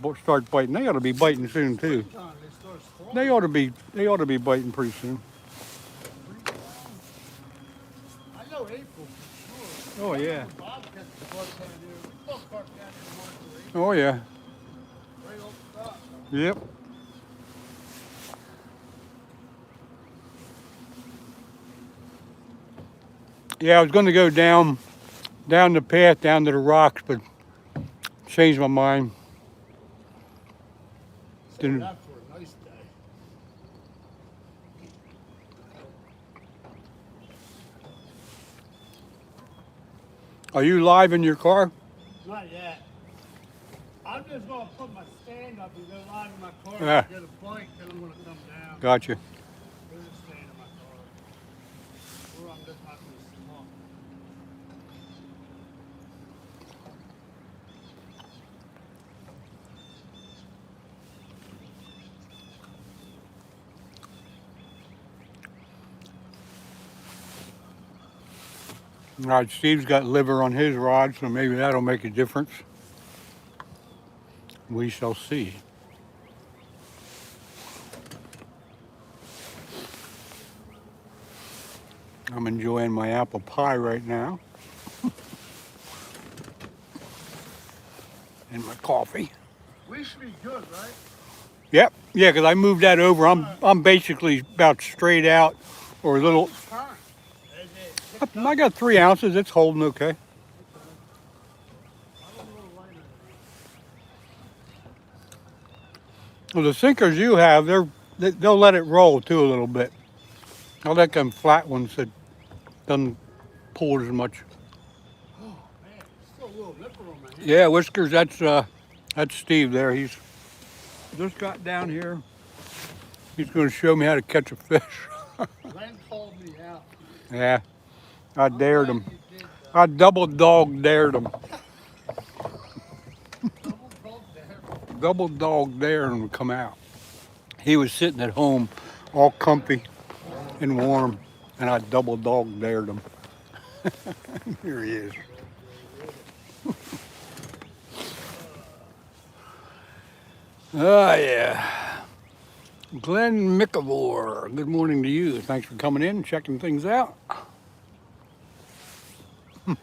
Speaker 1: biting. They ought to be biting soon too.
Speaker 2: Springtime, they start spawning.
Speaker 1: They ought to be biting pretty soon.
Speaker 2: I know April for sure.
Speaker 1: Oh,
Speaker 2: I know
Speaker 1: yeah.
Speaker 2: when Bob catches carp down here. We caught carp down here in March or April.
Speaker 1: Oh yeah.
Speaker 2: Right off the top.
Speaker 1: Yep. Yeah, I was going to go down the path down to the rocks, but changed my mind.
Speaker 2: Save
Speaker 1: Didn't-
Speaker 2: that for a nice day.
Speaker 1: Are you live in your car?
Speaker 2: Not yet. I'm just gonna put my stand up and go live in my car
Speaker 1: Yeah.
Speaker 2: and get a bike, then I'm gonna come down.
Speaker 1: Gotcha.
Speaker 2: Go just stand in my car. Or I'm just not gonna smoke.
Speaker 1: All right, Steve's got liver on his rod, so maybe that'll make a difference. We shall see. I'm enjoying my apple pie right now. And my coffee.
Speaker 2: We should be good, right?
Speaker 1: Yep, yeah, because I moved that over. I'm basically about straight out or a little.
Speaker 2: Turn. Is it
Speaker 1: I got 3 ounces. It's holding okay.
Speaker 2: I'm a little lighter.
Speaker 1: Well, the sinkers you have, they'll let it roll too a little bit. I like them flat ones that doesn't pull as much.
Speaker 2: Oh man, still a little nipper on my hand.
Speaker 1: Yeah, Whiskers, that's Steve there. He's just got down here. He's going to show me how to catch a fish.
Speaker 2: Len called me out.
Speaker 1: Yeah, I dared him.
Speaker 2: You did,
Speaker 1: I double dog dared him.
Speaker 2: double dog there.
Speaker 1: Double dog dared him to come out. He was sitting at home all comfy and warm, and I double dog dared him. Here he is. Oh, yeah. Glenn Mickavore, good morning to you. Thanks for coming in and checking things out. What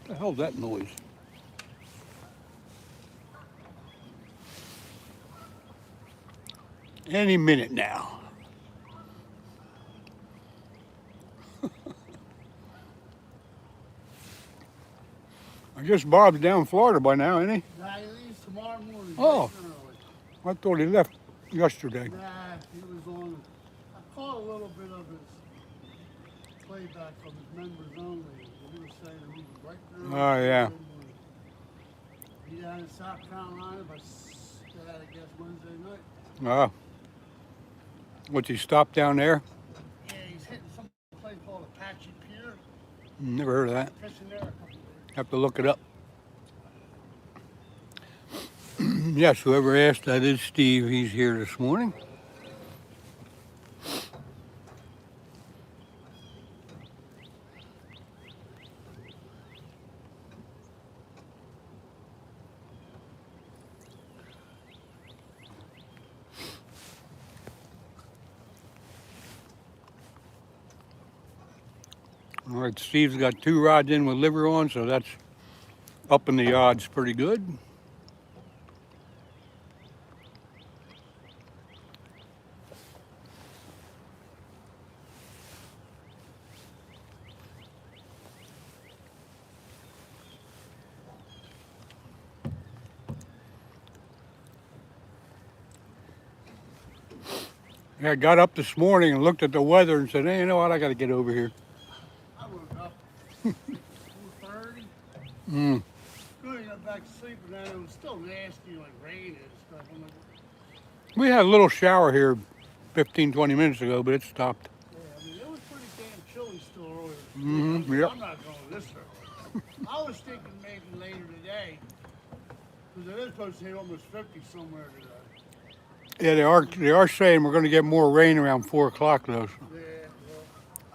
Speaker 1: the hell's that noise? Any minute now. I guess Bob's down in Florida by now, isn't he?
Speaker 2: Nah, he leaves tomorrow morning.
Speaker 1: Oh.
Speaker 2: bright and early.
Speaker 1: I thought he left yesterday.
Speaker 2: Nah, he was on. I caught a little bit of his playback from his members only. He was saying he was right there.
Speaker 1: Oh, yeah.
Speaker 2: He down in South Carolina, but still had I guess Wednesday night.
Speaker 1: Oh. What's he stopped down there?
Speaker 2: Yeah, he's hitting some place called Apache Pier.
Speaker 1: Never heard of that.
Speaker 2: Fishing there a couple days.
Speaker 1: Have to look it up. Yes, whoever asked that is Steve. He's here this morning. All right, Steve's got 2 rods in with liver on, so that's upping the odds pretty good. Yeah, I got up this morning and looked at the weather and said, hey, you know what, I got to get over here.
Speaker 2: I woke up 4:30.
Speaker 1: Mm.
Speaker 2: Good, got back to sleep, and then it was still nasty, like rain and stuff. I'm like,
Speaker 1: We had a little shower here 15, 20 minutes ago, but it stopped.
Speaker 2: yeah, I mean, it was pretty damn chilly still earlier.
Speaker 1: Mm-hmm, yep.
Speaker 2: I'm not going this early. I was thinking maybe later today, because it is supposed to hit almost 50 somewhere today.
Speaker 1: Yeah, they are saying we're going to get more rain around 4 o'clock though.
Speaker 2: Yeah, well,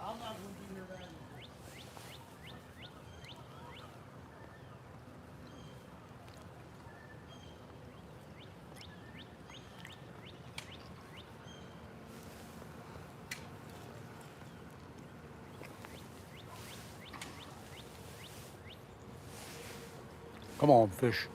Speaker 2: I'm not going to be here that long.
Speaker 1: Come on, fish.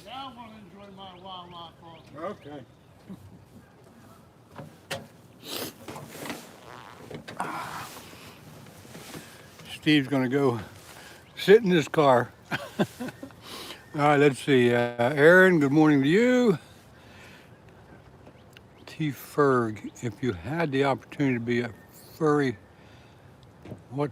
Speaker 2: Now I'm going to enjoy my wildlife off.
Speaker 1: Okay. Steve's going to go sit in his car. All right, let's see. Aaron, good morning to you. T. Ferg, if you had the opportunity to be a furry, what?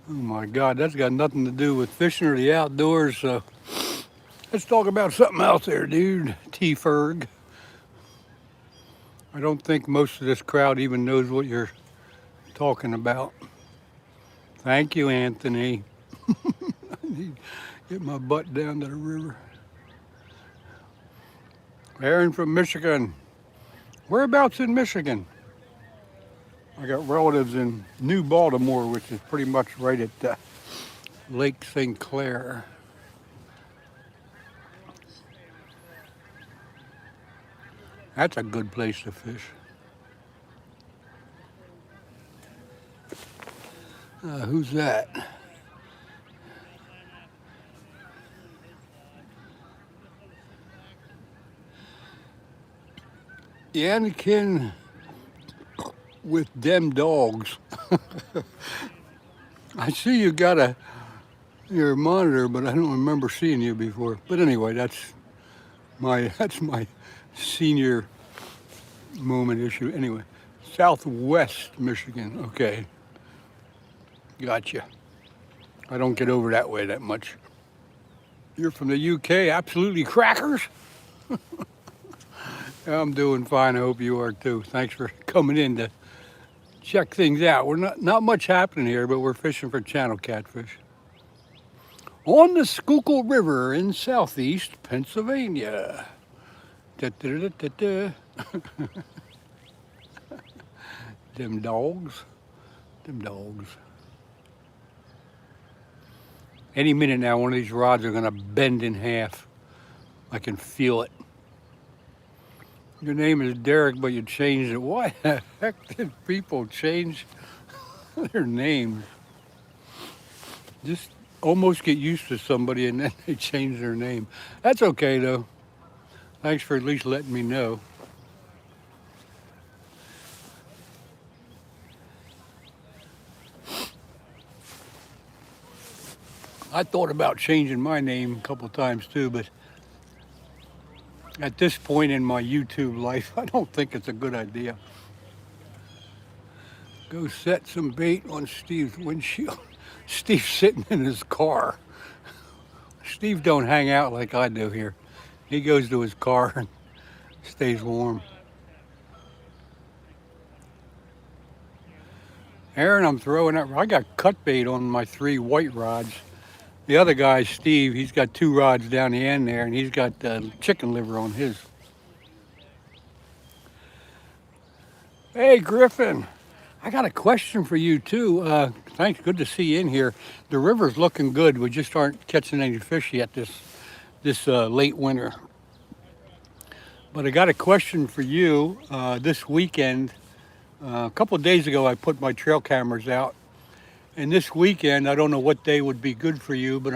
Speaker 1: Oh my God, that's got nothing to do with fishing or the outdoors, so let's talk about something else there, dude. T. Ferg. I don't think most of this crowd even knows what you're talking about. Thank you, Anthony. I need to get my butt down to the river. Aaron from Michigan. Whereabouts in Michigan? I got relatives in New Baltimore, which is pretty much right at Lake St. Clair. That's a good place to fish. Who's that? Anakin with them dogs. I see you got your monitor, but I don't remember seeing you before. But anyway, that's my senior moment issue. Anyway, Southwest Michigan. Okay, gotcha. I don't get over that way that much. You're from the UK. Absolutely crackers. I'm doing fine. I hope you are too. Thanks for coming in to check things out. We're not much happening here, but we're fishing for channel catfish on the Schuylkill River in southeast Pennsylvania. Da-da-da-da-da. Them dogs. Any minute now, one of these rods are gonna bend in half. I can feel it. Your name is Derek, but you changed it. Why the heck did people change their names? Just almost get used to somebody and then they change their name. That's okay though. Thanks for at least letting me know. I thought about changing my name a couple times too, but at this point in my YouTube life, I don't think it's a good idea. Go set some bait on Steve's windshield. Steve's sitting in his car. Steve don't hang out like I do here. He goes to his car and stays warm. Aaron, I'm throwing out. I got cut bait on my 3 white rods. The other guy, Steve, he's got 2 rods down the end there, and he's got chicken liver on his. Hey, Griffin, I got a question for you too. Thanks, good to see you in here. The river's looking good. We just aren't catching any fish yet this late winter. But I got a question for you. This weekend, a couple of days ago, I put my trail cameras out. And this weekend, I don't know what day would be good for you, but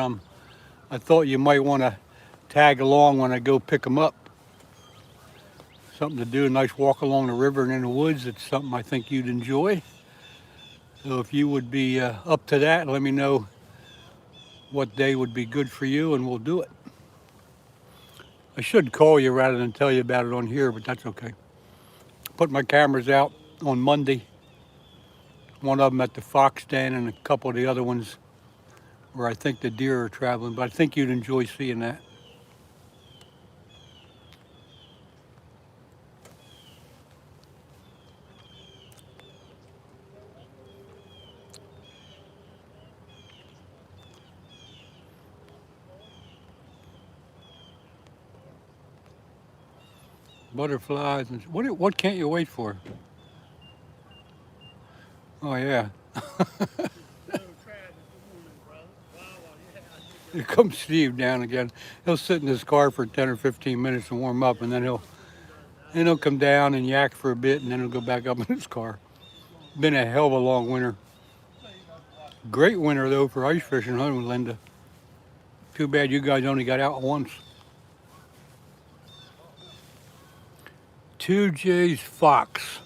Speaker 1: I thought you might want to tag along when I go pick them up. Something to do, a nice walk along the river and in the woods. It's something I think you'd enjoy. So if you would be up to that, let me know what day would be good for you and we'll do it. I should call you rather than tell you about it on here, but that's okay. Put my cameras out on Monday. One of them at the Fox Den and a couple of the other ones where I think the deer are traveling, but I think you'd enjoy seeing that. Butterflies and what can't you wait for? Oh yeah. Here comes Steve down again. He'll sit in his car for 10 or 15 minutes and warm up, and then he'll come down and yak for a bit, and then he'll go back up in his car. Been a hell of a long winter. Great winter though for ice fishing, huh, Linda? Too bad you guys only got out once. 2J's Fox.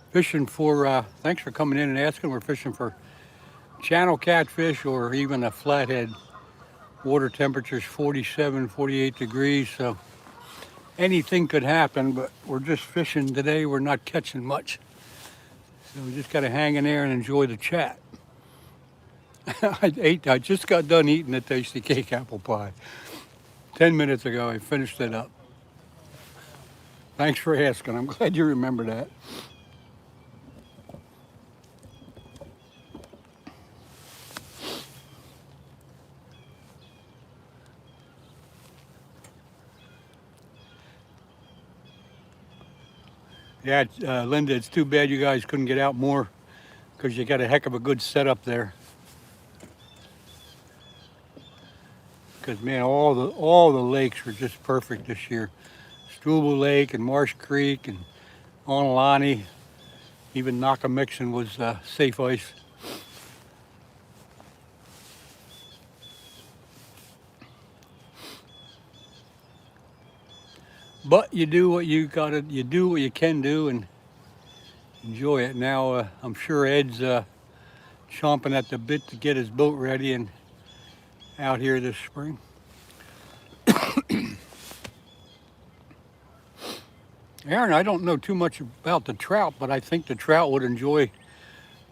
Speaker 1: Fishing for, thanks for coming in and asking. We're fishing for channel catfish or even a flathead. Water temperature's 47, 48 degrees, so anything could happen, but we're just fishing today. We're not catching much. So we just got to hang in there and enjoy the chat. I just got done eating a tasty cake apple pie. 10 minutes ago, I finished it up. Thanks for asking. I'm glad you remember that. Yeah, Linda, it's too bad you guys couldn't get out more because you got a heck of a good setup there. Because man, all the lakes were just perfect this year. Struble Lake and Marsh Creek and Onalani, even Nakamixon was safe ice. But you do what you gotta, you do what you can do and enjoy it. Now I'm sure Ed's chomping at the bit to get his boat ready and out here this spring. Aaron, I don't know too much about the trout, but I think the trout would enjoy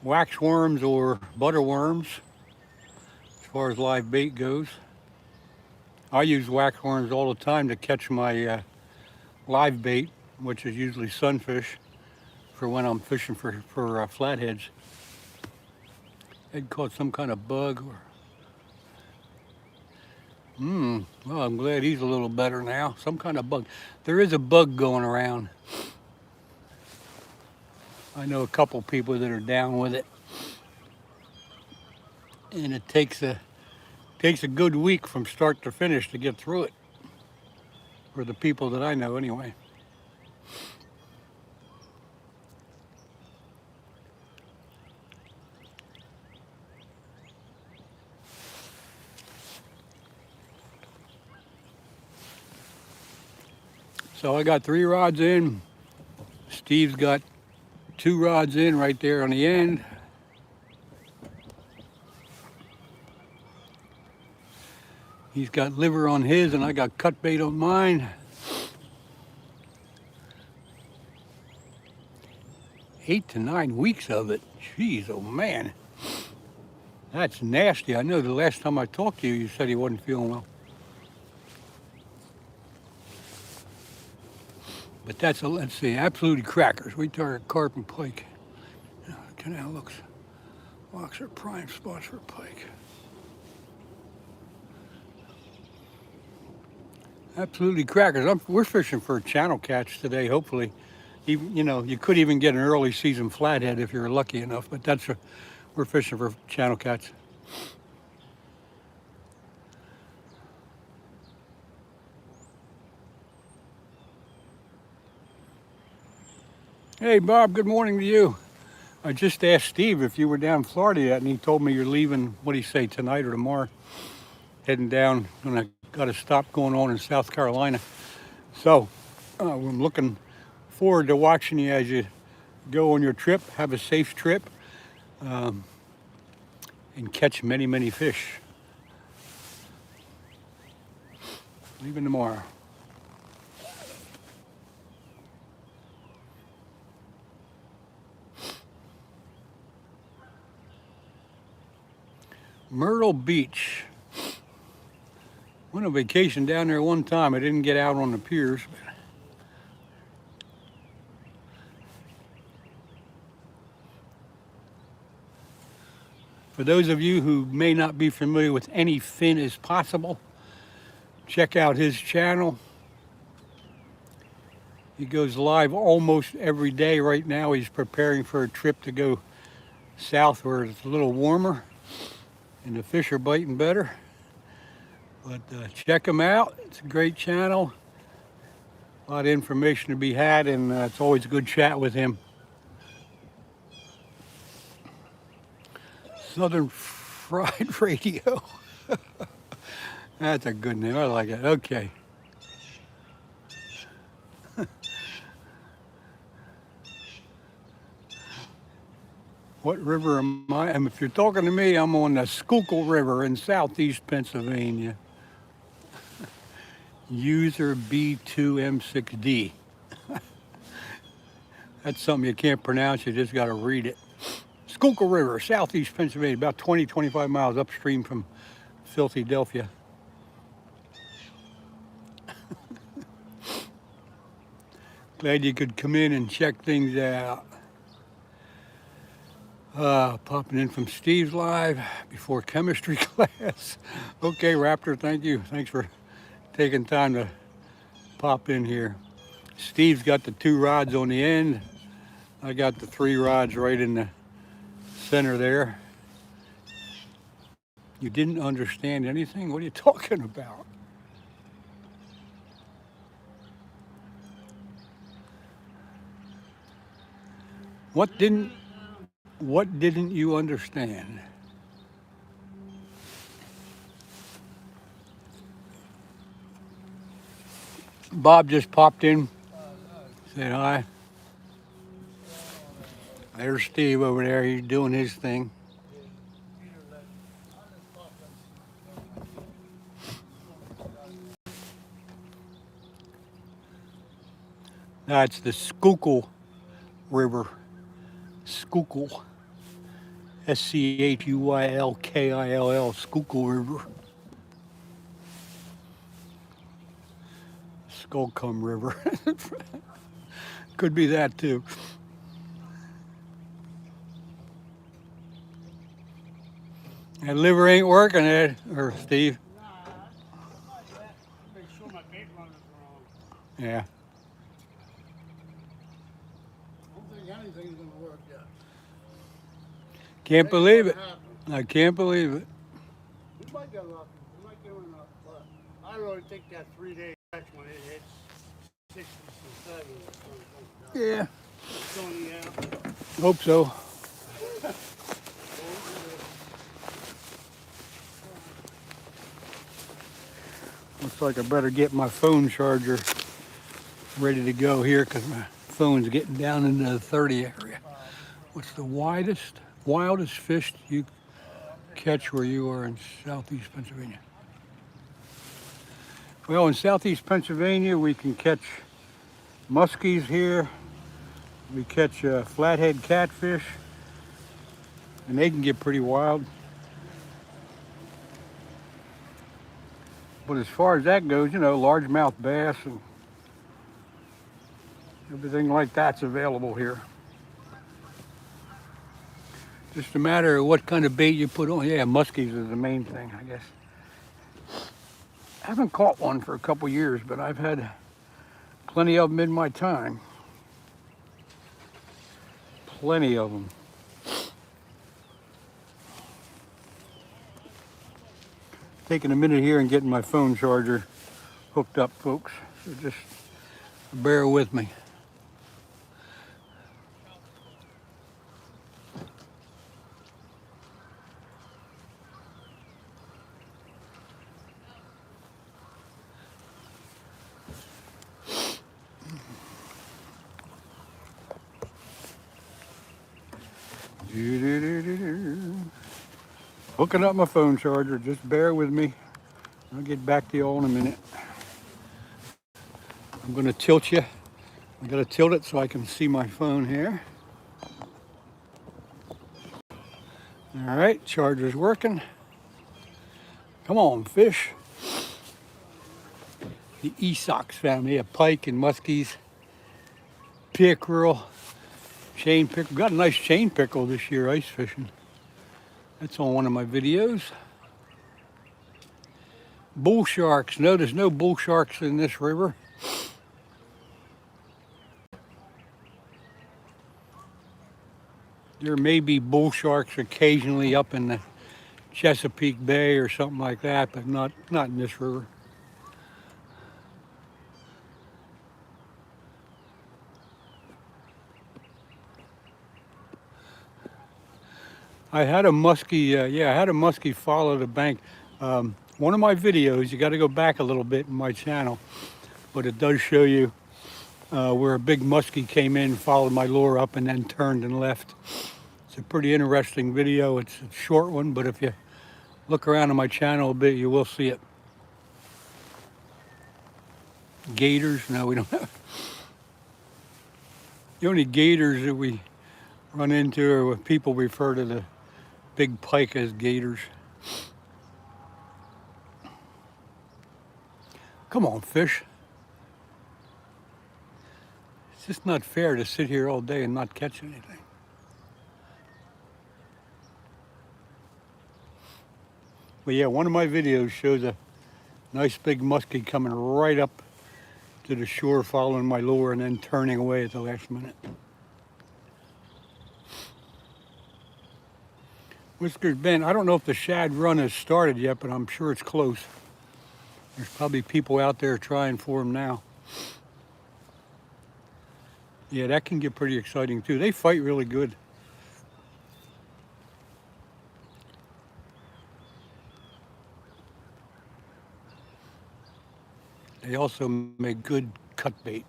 Speaker 1: waxworms or butterworms as far as live bait goes. I use waxworms all the time to catch my live bait, which is usually sunfish, for when I'm fishing for flatheads. Ed caught some kind of bug. Well, I'm glad he's a little better now. Some kind of bug. There is a bug going around. I know a couple people that are down with it. And it takes a good week from start to finish to get through it. For the people that I know anyway. So I got 3 rods in. Steve's got 2 rods in right there on the end. He's got liver on his and I got cut bait on mine. 8 to 9 weeks of it. Jeez, oh man. That's nasty. I know the last time I talked to you, you said he wasn't feeling well. But that's, let's see, absolutely crackers. We target carp and pike. Canal looks are prime spots for pike. Absolutely crackers. We're fishing for a channel catch today, hopefully. Even, you could even get an early season flathead if you're lucky enough, but we're fishing for channel catch. Hey Bob, good morning to you. I just asked Steve if you were down in Florida yet, and he told me you're leaving, what do you say, tonight or tomorrow? Heading down, and I got a stop going on in South Carolina. So I'm looking forward to watching you as you go on your trip. Have a safe trip, and catch many, many fish. Leaving tomorrow. Myrtle Beach. Went on vacation down there one time. I didn't get out on the piers. For those of you who may not be familiar with Any Fin Is Possible, check out his channel. He goes live almost every day right now. He's preparing for a trip to go south where it's a little warmer and the fish are biting better. But check him out. It's a great channel. A lot of information to be had, and it's always a good chat with him. Southern Fried Radio. That's a good name. I like it. Okay. What river am I? And if you're talking to me, I'm on the Schuylkill River in southeast Pennsylvania. User B2M6D. That's something you can't pronounce, you just got to read it. Schuylkill River, southeast Pennsylvania, about 20-25 miles upstream from Philadelphia. Glad you could come in and check things out. Popping in from Steve's live before chemistry class. Okay, Raptor, thank you. Thanks for taking time to pop in here. Steve's got the 2 rods on the end. I got the 3 rods right in the center there. You didn't understand anything? What are you talking about? What didn't you understand? Bob just popped in, said hi. There's Steve over there, he's doing his thing. That's the Schuylkill River. Schuylkill. Schuyllkill, Schuylkill River. Skullcomb River. Could be that too. That liver ain't working, Ed, or Steve.
Speaker 2: Nah, not yet. Make sure my bait runner's wrong.
Speaker 1: Yeah.
Speaker 2: I don't think anything's gonna work yet.
Speaker 1: Can't believe it. I can't believe it.
Speaker 2: We might get lucky. We might get enough, but I really think that 3-day catch when it hits 60 to 70 is going to
Speaker 1: Yeah.
Speaker 2: It's on the air.
Speaker 1: Hope so. Looks like I better get my phone charger ready to go here because my phone's getting down into the 30 area. What's the wildest fish you catch where you are in southeast Pennsylvania? Well, in southeast Pennsylvania, we can catch muskies here, We catch flathead catfish, and they can get pretty wild. But as far as that goes, you know, largemouth bass and everything like that's available here. Just a matter of what kind of bait you put on. Yeah, muskies is the main thing, I guess. I haven't caught one for a couple years, but I've had plenty of them in my time. Plenty of them. Taking a minute here and getting my phone charger hooked up, folks. So just bear with me. Hooking up my phone charger, just bear with me. I'll get back to you all in a minute. I'm gonna tilt you. I gotta tilt it so I can see my phone here. All right, charger's working. Come on, fish. The Esox family of pike and muskies, pickerel, chain pickerel. Got a nice chain pickerel this year ice fishing. That's on one of my videos. Bull sharks. No, there's no bull sharks in this river. There may be bull sharks occasionally up in the Chesapeake Bay or something like that, but not in this river. I had a muskie, I had a muskie follow the bank. One of my videos, you got to go back a little bit in my channel, but it does show you where a big muskie came in, followed my lure up, and then turned and left. It's a pretty interesting video. It's a short one, but if you look around on my channel a bit, you will see it. Gators? No, we don't have. The only gators that we run into are when people refer to the big pike as gators. Come on, fish. It's just not fair to sit here all day and not catch anything. But yeah, one of my videos shows a nice big muskie coming right up to the shore, following my lure, and then turning away at the last minute. Whiskers Bend, I don't know if the shad run has started yet, but I'm sure it's close. There's probably people out there trying for them now. Yeah, that can get pretty exciting too. They fight really good. They also make good cut bait.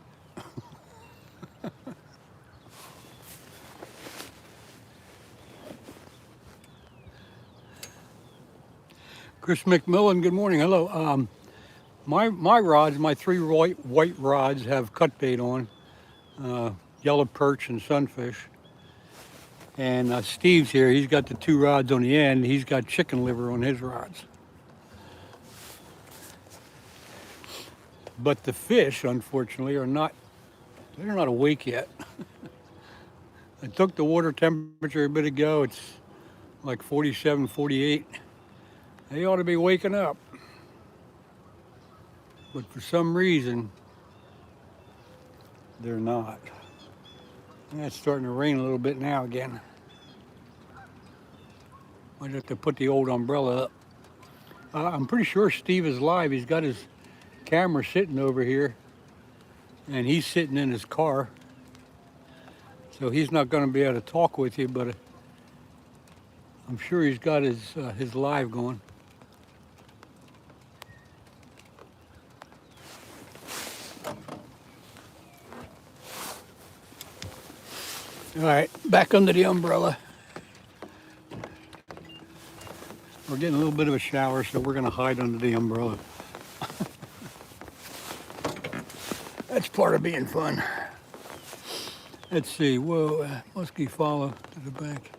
Speaker 1: Chris McMillan, good morning. Hello. My rods, my three white rods have cut bait on, yellow perch and sunfish. And Steve's here. He's got the two rods on the end. He's got chicken liver on his rods. But the fish, unfortunately, they're not awake yet. I took the water temperature a bit ago. It's like 47, 48. They ought to be waking up. But for some reason, they're not. And it's starting to rain a little bit now again. Might have to put the old umbrella up. I'm pretty sure Steve is live. He's got his camera sitting over here, and he's sitting in his car. So he's not going to be able to talk with you, but I'm sure he's got his live going. All right, back under the umbrella. We're getting a little bit of a shower, so we're going to hide under the umbrella. That's part of being fun. Let's see. Whoa, muskie follow to the bank.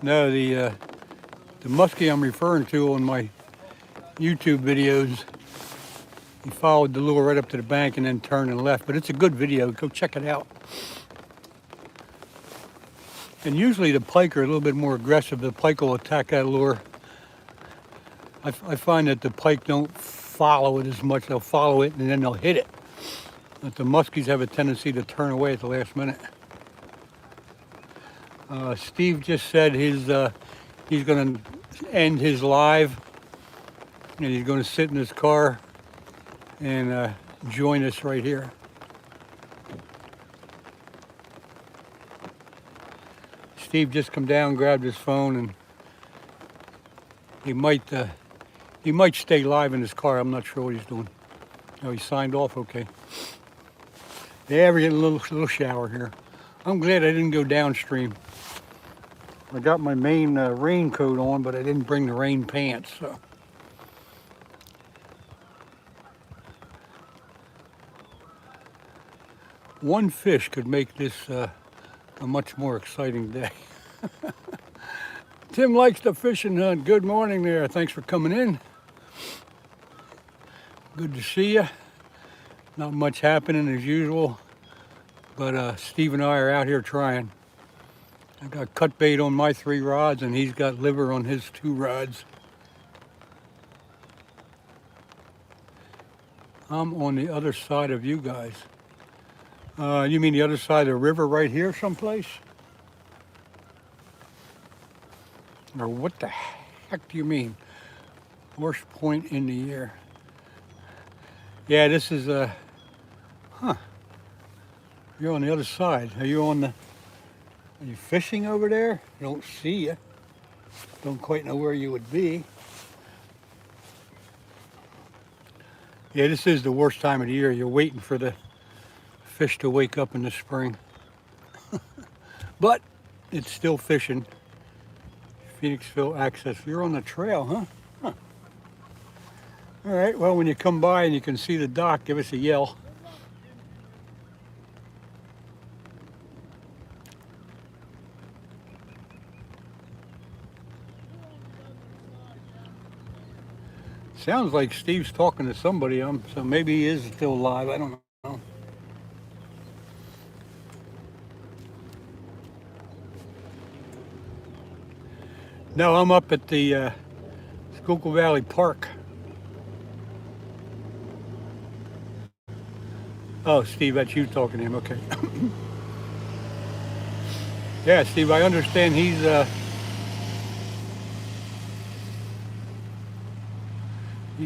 Speaker 1: No, the muskie I'm referring to on my YouTube videos, he followed the lure right up to the bank and then turned and left. But it's a good video. Go check it out. And usually the pike are a little bit more aggressive. The pike will attack that lure. I find that the pike don't follow it as much. They'll follow it and then they'll hit it. But the muskies have a tendency to turn away at the last minute. Steve just said he's going to end his live and he's going to sit in his car and join us right here. Steve just come down, grabbed his phone, and he might stay live in his car. I'm not sure what he's doing. Oh, he signed off. Okay. Yeah, we're getting a little shower here. I'm glad I didn't go downstream. I got my main raincoat on, but I didn't bring the rain pants. So. One fish could make this a much more exciting day. Tim likes to fish and hunt. Good morning there. Thanks for coming in. Good to see you. Not much happening as usual, but Steve and I are out here trying. I got cut bait on my 3 rods and he's got liver on his 2 rods. I'm on the other side of you guys. You mean the other side of the river right here someplace? Or what the heck do you mean? Worst point in the year. Yeah, this is you're on the other side. Are you fishing over there? I don't see you. Don't quite know where you would be. Yeah, this is the worst time of the year. You're waiting for the fish to wake up in the spring. But it's still fishing. Phoenixville access. You're on the trail, huh? All right, well, when you come by and you can see the dock, give us a yell. Sounds like Steve's talking to somebody, so maybe he is still alive. I don't know. No, I'm up at the Schuylkill Valley Park. Oh, Steve, that's you talking to him. Okay. Yeah, Steve, I understand he's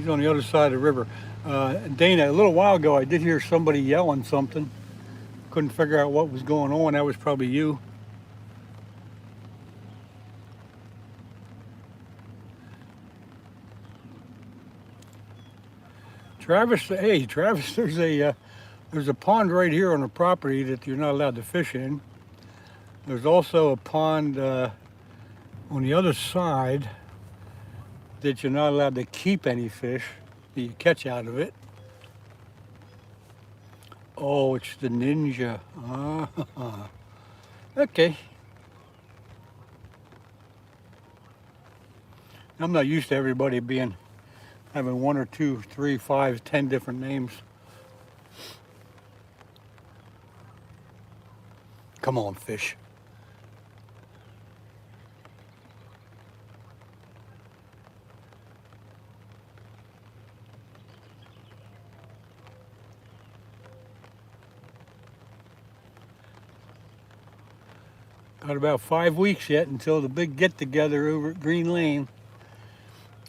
Speaker 1: on the other side of the river. Dana, a little while ago, I did hear somebody yelling something. Couldn't figure out what was going on. That was probably you. Travis, hey, Travis, there's a pond right here on the property that you're not allowed to fish in. There's also a pond on the other side that you're not allowed to keep any fish that you catch out of it. Oh, it's the Ninja. Okay. I'm not used to everybody having 1 or 2, 3, 5, 10 different names. Come on, fish. Got about 5 weeks yet until the big get-together over at Green Lane.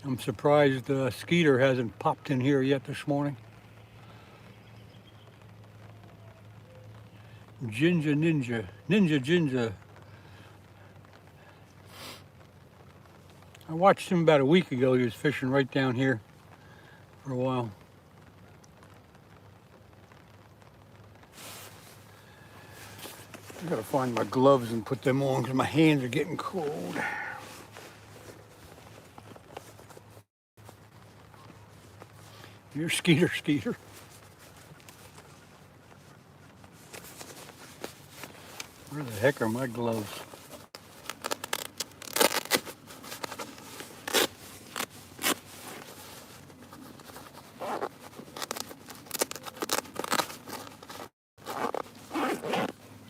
Speaker 1: I'm surprised Skeeter hasn't popped in here yet this morning. Ninja. I watched him about a week ago. He was fishing right down here for a while. I gotta find my gloves and put them on because my hands are getting cold. You're Skeeter, Skeeter. Where the heck are my gloves?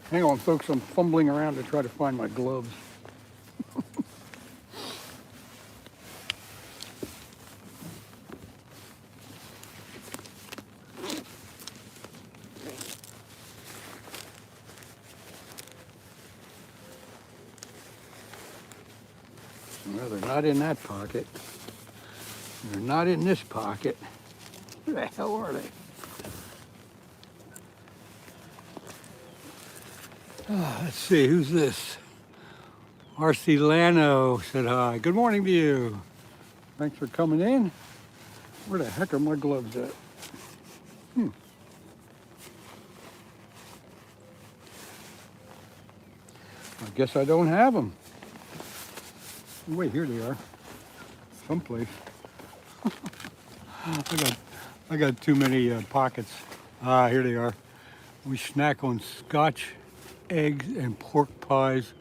Speaker 1: Hang on, folks, I'm fumbling around to try to find my gloves. Well, they're not in that pocket. They're not in this pocket. Where the hell are they? Let's see, who's this? R.C. Lano said hi. Good morning to you. Thanks for coming in. Where the heck are my gloves at? I guess I don't have them. Wait, here they are. Someplace. I got too many pockets. Ah, here they are. We snack on Scotch eggs and pork pies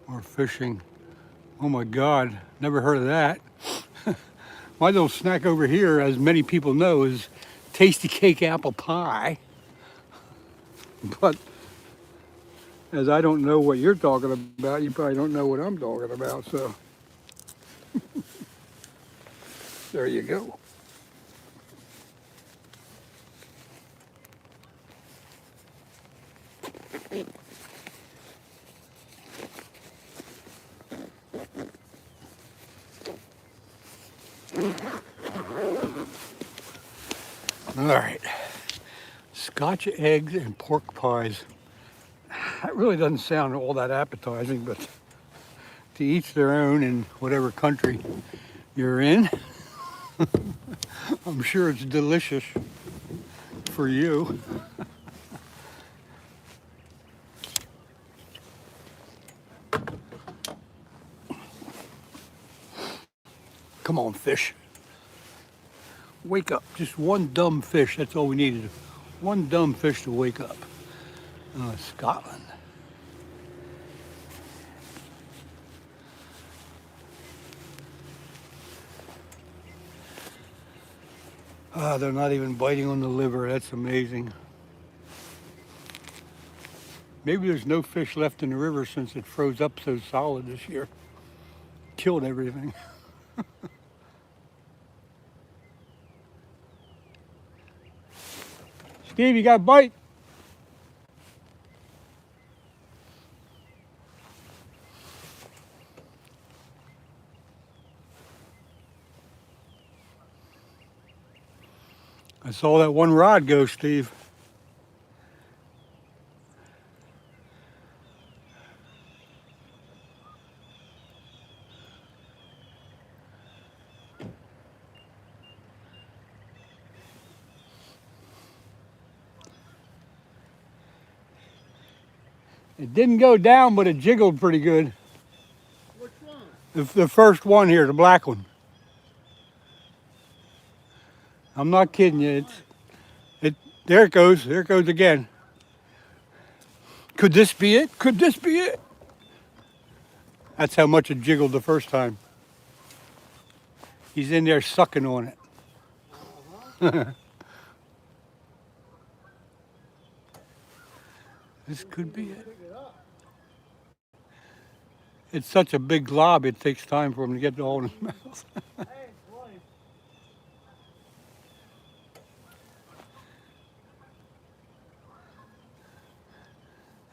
Speaker 1: or fishing. Oh my God, never heard of that. My little snack over here, as many people know, is tasty cake apple pie. But as I don't know what you're talking about, you probably don't know what I'm talking about, so there you go. All right, Scotch eggs and pork pies. That really doesn't sound all that appetizing, but to each their own in whatever country you're in. I'm sure it's delicious for you. Come on, fish. Wake up. Just one dumb fish. That's all we needed. One dumb fish to wake up. Scotland. They're not even biting on the liver. That's amazing. Maybe there's no fish left in the river since it froze up so solid this year. Killed everything. Steve, you got a bite? I saw that one rod go, Steve. It didn't go down, but it jiggled pretty good.
Speaker 2: Which one?
Speaker 1: The first one here, the black one. I'm not kidding you. There it goes. There it goes again. Could this be it? Could this be it? That's how much it jiggled the first time. He's in there sucking on it. This could be it. It's such a big glob, it takes time for him to get it all in his mouth.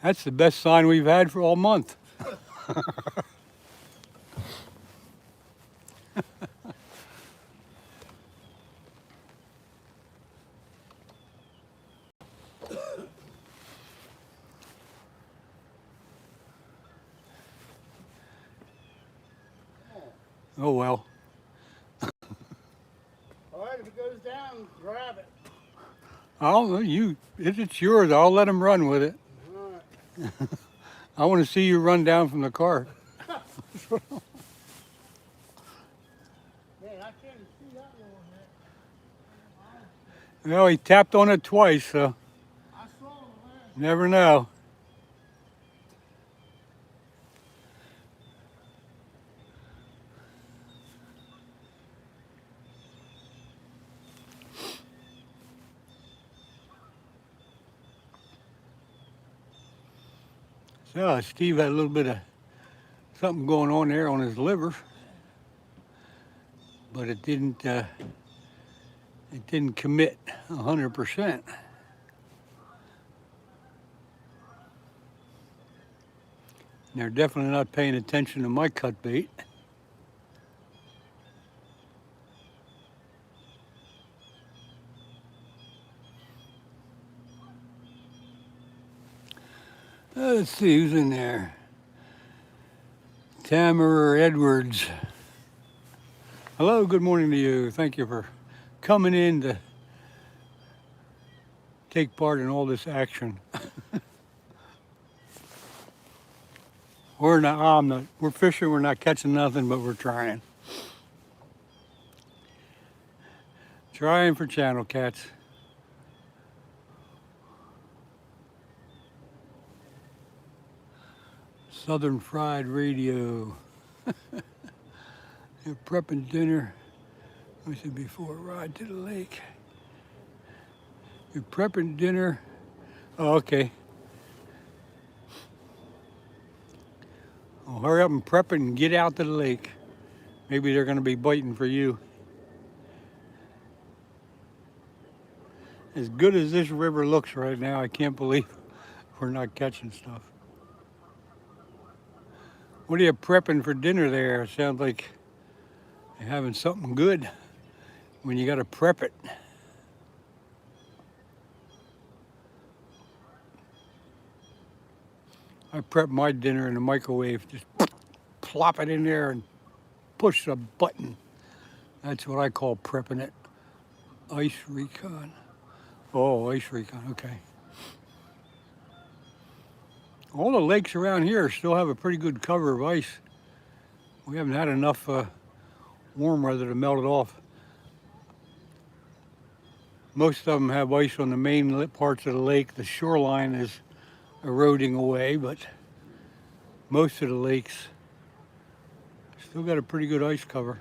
Speaker 1: That's the best sign we've had for all month. Oh well.
Speaker 2: All right, if it goes down, grab it.
Speaker 1: It's yours. I'll let him run with it.
Speaker 2: All right.
Speaker 1: I want to see you run down from the car.
Speaker 2: Man, I can't see that little bit.
Speaker 1: Well, he tapped on it twice, so
Speaker 2: I saw him last.
Speaker 1: never know. So Steve had a little bit of something going on there on his liver, but it didn't commit 100%. They're definitely not paying attention to my cut bait. Let's see who's in there. Tamara Edwards. Hello, good morning to you. Thank you for coming in to take part in all this action. We're fishing, we're not catching nothing, but we're trying. Trying for channel cats. Southern Fried Radio. You're prepping dinner. I said before a ride to the lake. You're prepping dinner. Oh, okay. Well, hurry up and prep it and get out to the lake. Maybe they're going to be biting for you. As good as this river looks right now, I can't believe we're not catching stuff. What are you prepping for dinner there? It sounds like you're having something good when you got to prep it. I prep my dinner in the microwave. Just plop it in there and push a button. That's what I call prepping it. Ice recon. Oh, ice recon, okay. All the lakes around here still have a pretty good cover of ice. We haven't had enough warm weather to melt it off. Most of them have ice on the main parts of the lake. The shoreline is eroding away, but most of the lakes still got a pretty good ice cover.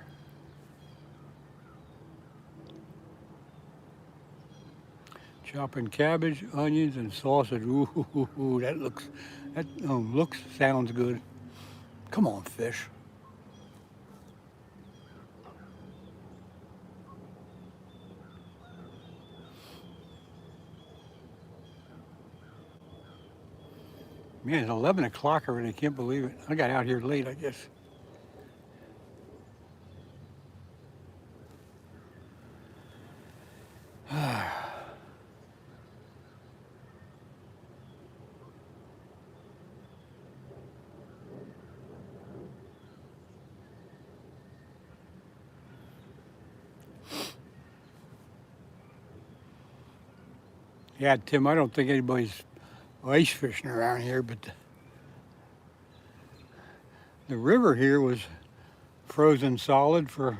Speaker 1: Chopping cabbage, onions, and sausage. Ooh, that sounds good. Come on, fish. Man, it's 11 o'clock already. I can't believe it. I got out here late, I guess. Yeah, Tim, I don't think anybody's ice fishing around here, but the river here was frozen solid for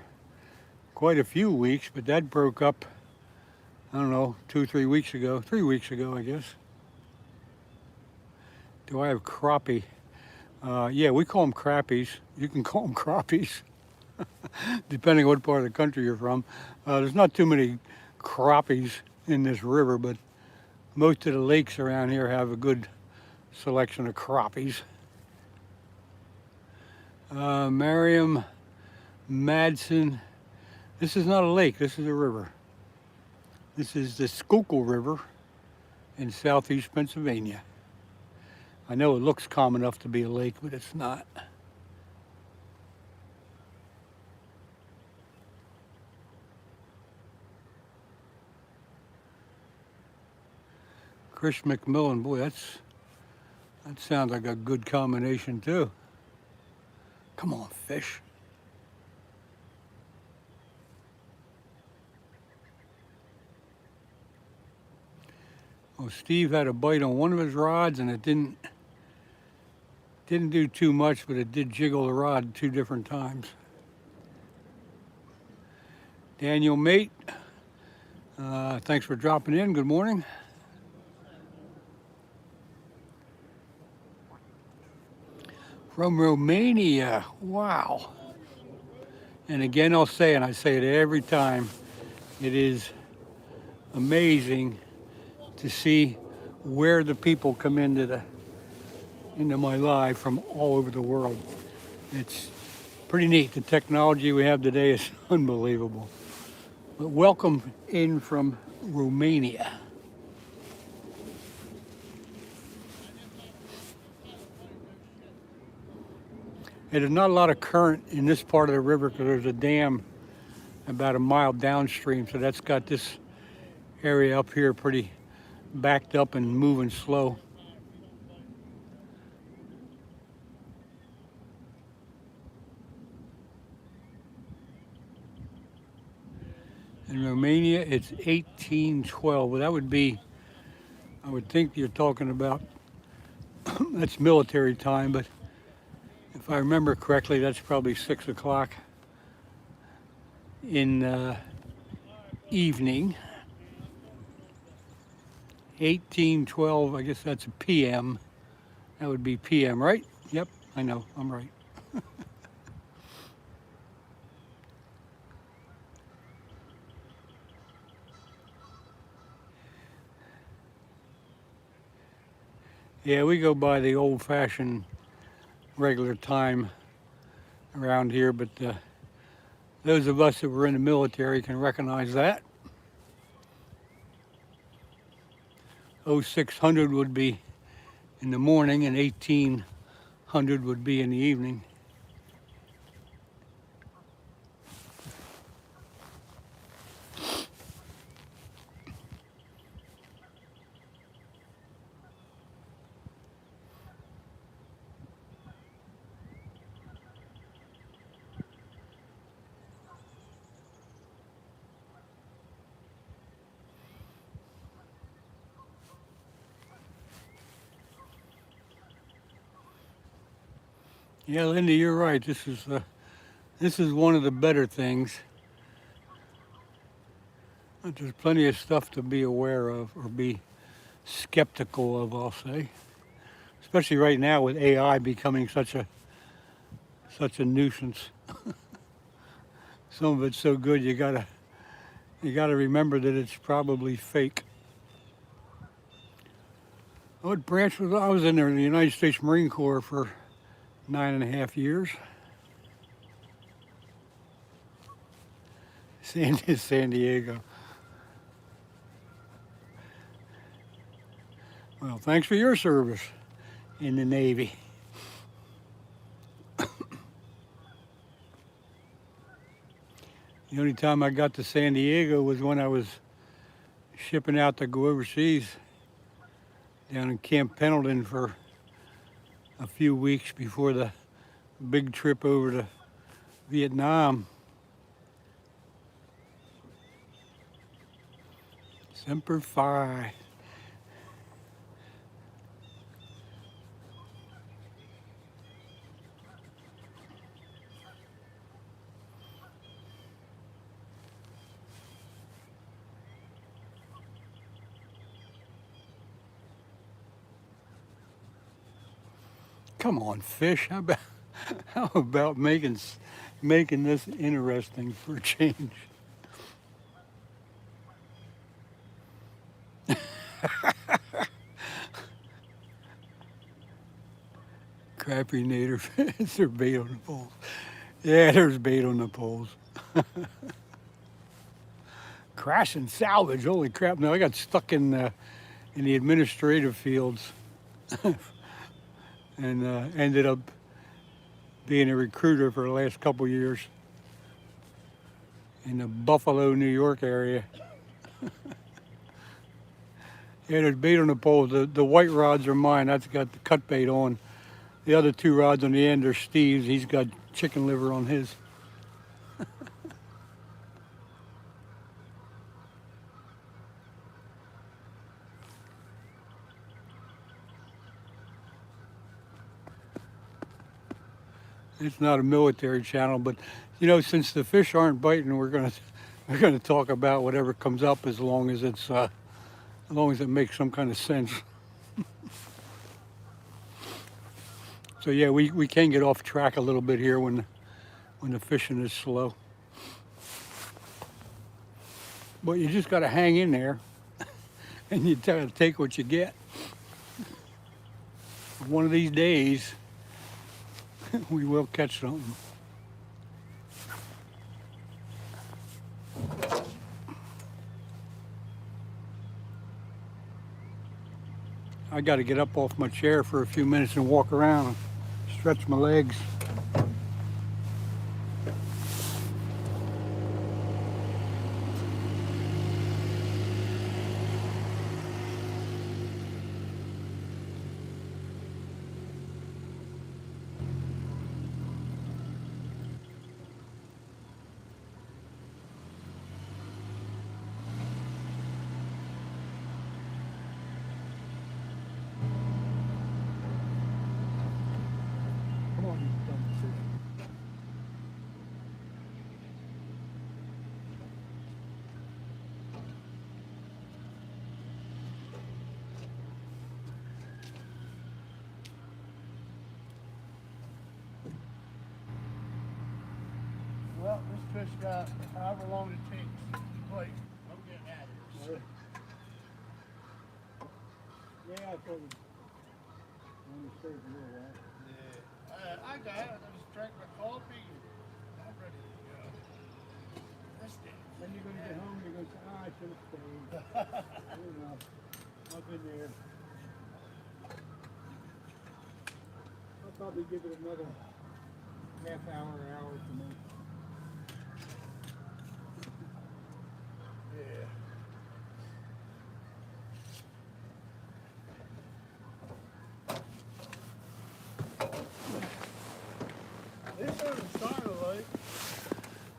Speaker 1: quite a few weeks, but that broke up, I don't know, 3 weeks ago, I guess. Do I have crappie? Yeah, we call them crappies. You can call them crappies, depending on what part of the country you're from. There's not too many crappies in this river, but most of the lakes around here have a good selection of crappies. Miriam Madsen. This is not a lake, this is a river. This is the Schuylkill River in southeast Pennsylvania. I know it looks calm enough to be a lake, but it's not. Chris McMillan, boy, that sounds like a good combination too. Come on, fish. Well, Steve had a bite on one of his rods and it didn't do too much, but it did jiggle the rod 2 different times. Daniel Mate, Thanks for dropping in. Good morning. From Romania. Wow. And again, I'll say, and I say it every time, it is amazing to see where the people come into my life from all over the world. It's pretty neat. The technology we have today is unbelievable. But welcome in from Romania. Hey, there's not a lot of current in this part of the river because there's a dam about a mile downstream, so that's got this area up here pretty backed up and moving slow. In Romania, it's 1812. Well, that would be, I would think you're talking about, that's military time, but if I remember correctly, that's probably 6 o'clock in evening. 1812, I guess that's a PM. That would be PM, right? Yep, I know, I'm right. Yeah, we go by the old-fashioned regular time around here, but those of us that were in the military can recognize that. 0600 would be in the morning and 1800 would be in the evening. Yeah, Linda, you're right. This is one of the better things. But there's plenty of stuff to be aware of or be skeptical of, I'll say. Especially right now with AI becoming such a nuisance. Some of it's so good you gotta remember that it's probably fake. What branch was I? I was in there in the United States Marine Corps for 9.5 years. San Diego. Well, thanks for your service in the Navy. The only time I got to San Diego was when I was shipping out to go overseas down in Camp Pendleton for a few weeks before the big trip over to Vietnam. Semper Fi. Come on, fish. How about making this interesting for a change? Crappy native. Is there bait on the poles? Yeah, there's bait on the poles. Crash and salvage. Holy crap! No, I got stuck in the administrative fields and ended up being a recruiter for the last couple years in the Buffalo, New York area. Yeah, there's bait on the poles. The white rods are mine. That's got the cut bait on. The other two rods on the end are Steve's. He's got chicken liver on his. It's not a military channel, but you know, since the fish aren't biting, we're We're going to talk about whatever comes up as long as it's as long as it makes some kind of sense. So yeah, we can get off track a little bit here when the fishing is slow. But you just got to hang in there, and you got to take what you get. One of these days, we will catch something. I got to get up off my chair for a few minutes and walk around and stretch my legs. Come on, you dumb fish.
Speaker 2: Well, this fish got however long it takes to play. I'm getting out of here.
Speaker 1: Yeah, I thought it only served a little while.
Speaker 2: Yeah. I got it. I just drank my coffee. I'm ready to go. This day.
Speaker 1: Then you're going to get home and you're going to say, I should have stayed. You know, I've been there. I'll probably give it another half hour, hour to make.
Speaker 2: Yeah. This is starting late.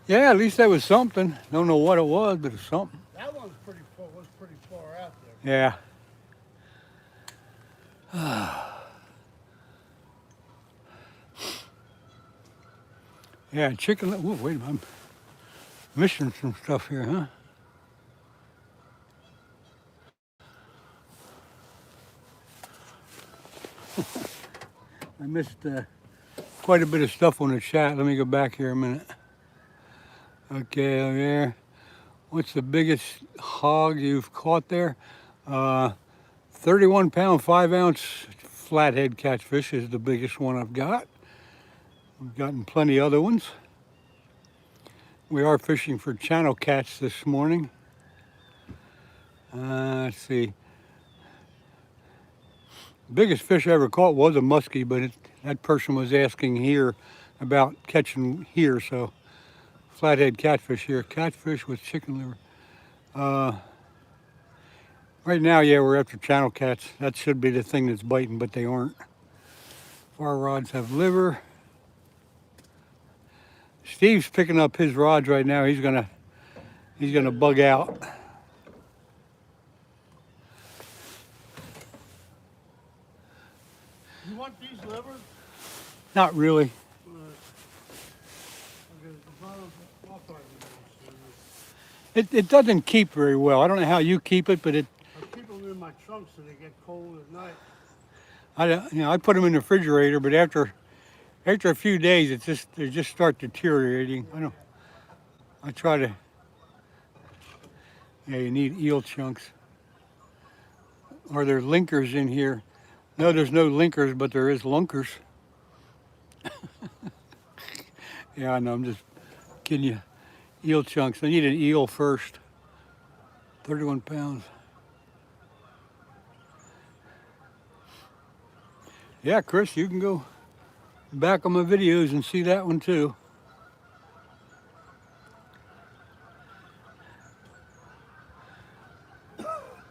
Speaker 1: Yeah, at least that was something. Don't know what it was, but it's something.
Speaker 2: That one's pretty far. Was pretty far out there.
Speaker 1: Yeah. Yeah, chicken. Ooh, wait a minute. I'm missing some stuff here, huh? I missed quite a bit of stuff on the chat. Let me go back here a minute. Okay, there. What's the biggest hog you've caught there? 31 pound, 5 ounce flathead catfish is the biggest one I've got. We've gotten plenty other ones. We are fishing for channel catch this morning. Let's see. Biggest fish I ever caught was a muskie, but that person was asking here about catching here, so flathead catfish here. Catfish with chicken liver. Right now, yeah, we're after channel cats. That should be the thing that's biting, but they aren't. Our rods have liver. Steve's picking up his rods right now. He's gonna bug out.
Speaker 2: You want these livers?
Speaker 1: Not really. It doesn't keep very well. I don't know how you keep it, but
Speaker 2: I keep them in my trunk so they get cold at night.
Speaker 1: I put them in the refrigerator, but after a few days, they just start deteriorating. I try to. Yeah, you need eel chunks. Are there linkers in here? No, there's no linkers, but there is lunkers. Yeah, I know. I'm just kidding you. Eel chunks. I need an eel first. 31 pounds. Yeah, Chris, you can go back on my videos and see that one too.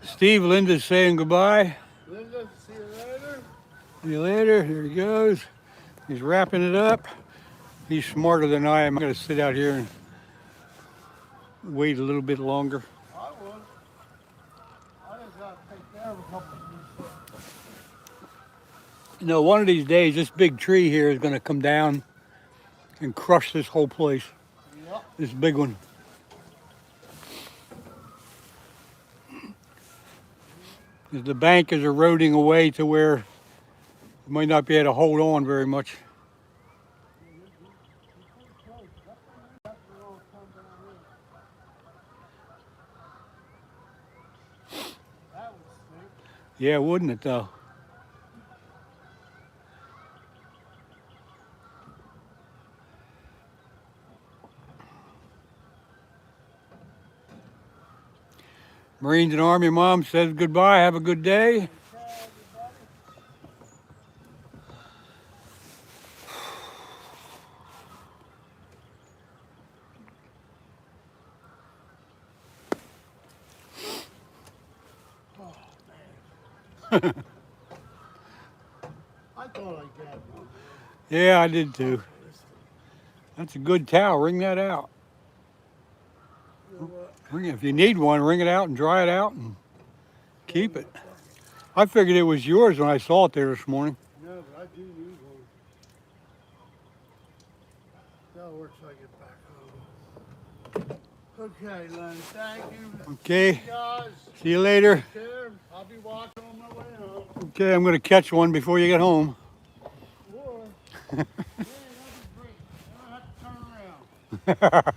Speaker 1: Steve, Linda's saying goodbye.
Speaker 2: Linda, see you later.
Speaker 1: See you later. Here he goes. He's wrapping it up. He's smarter than I am. I'm going to sit out here and wait a little bit longer.
Speaker 2: I would. I just got to take care of a couple of these.
Speaker 1: You know, one of these days, this big tree here is going to come down and crush this whole place.
Speaker 2: Yep.
Speaker 1: This big one. The bank is eroding away to where you might not be able to hold on very much.
Speaker 2: That would stink.
Speaker 1: Yeah, wouldn't it though? Marines and Army Mom says goodbye. Have a good day.
Speaker 2: Okay, everybody. Oh, man. I thought I got one.
Speaker 1: Yeah, I did too. That's a good towel. Wring that out.
Speaker 2: You know what?
Speaker 1: Wring it. If you need one, wring it out and dry it out and keep it. I figured it was yours when I saw it there this morning.
Speaker 2: No, but I do need one. That'll work till I get back home. Okay, Len, thank you.
Speaker 1: Okay.
Speaker 2: Guys,
Speaker 1: See you later.
Speaker 2: take care. I'll be walking on my way home.
Speaker 1: Okay, I'm going to catch one before you get home.
Speaker 2: Or, yeah, that'd be great. Then I have to turn around.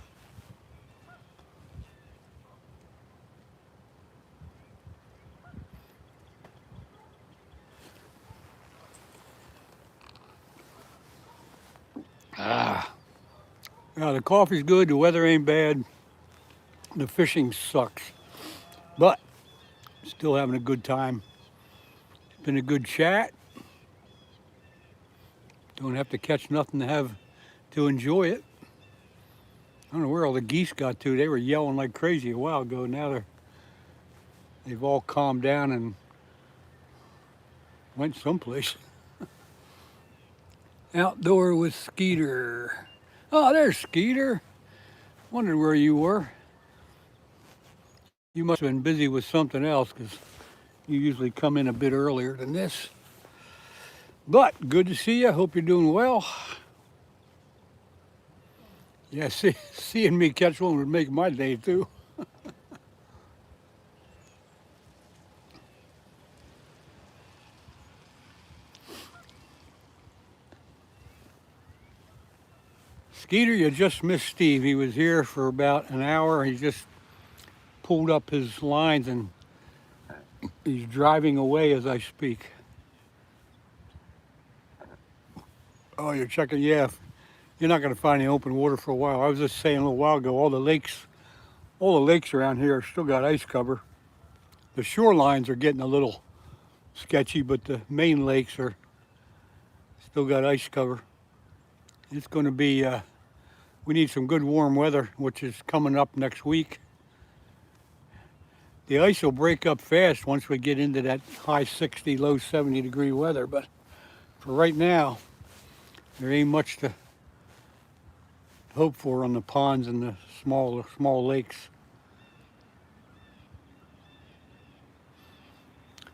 Speaker 1: Now, the coffee's good. The weather ain't bad. The fishing sucks. But still having a good time. It's been a good chat. Don't have to catch nothing to enjoy it. I don't know where all the geese got to. They were yelling like crazy a while ago. Now they've all calmed down and went someplace. Outdoor with Skeeter. Oh, there's Skeeter. Wondered where you were. You must have been busy with something else because you usually come in a bit earlier than this. But good to see you. Hope you're doing well. Yeah, seeing me catch one would make my day too. Skeeter, you just missed Steve. He was here for about an hour. He just pulled up his lines and he's driving away as I speak. Oh, you're checking? Yeah, you're not going to find any open water for a while. I was just saying a little while ago, all the lakes around here still got ice cover. The shorelines are getting a little sketchy, but the main lakes are still got ice cover. It's going to be, we need some good warm weather, which is coming up next week. The ice will break up fast once we get into that high 60, low 70 degree weather, but for right now, there ain't much to hope for on the ponds and the small lakes.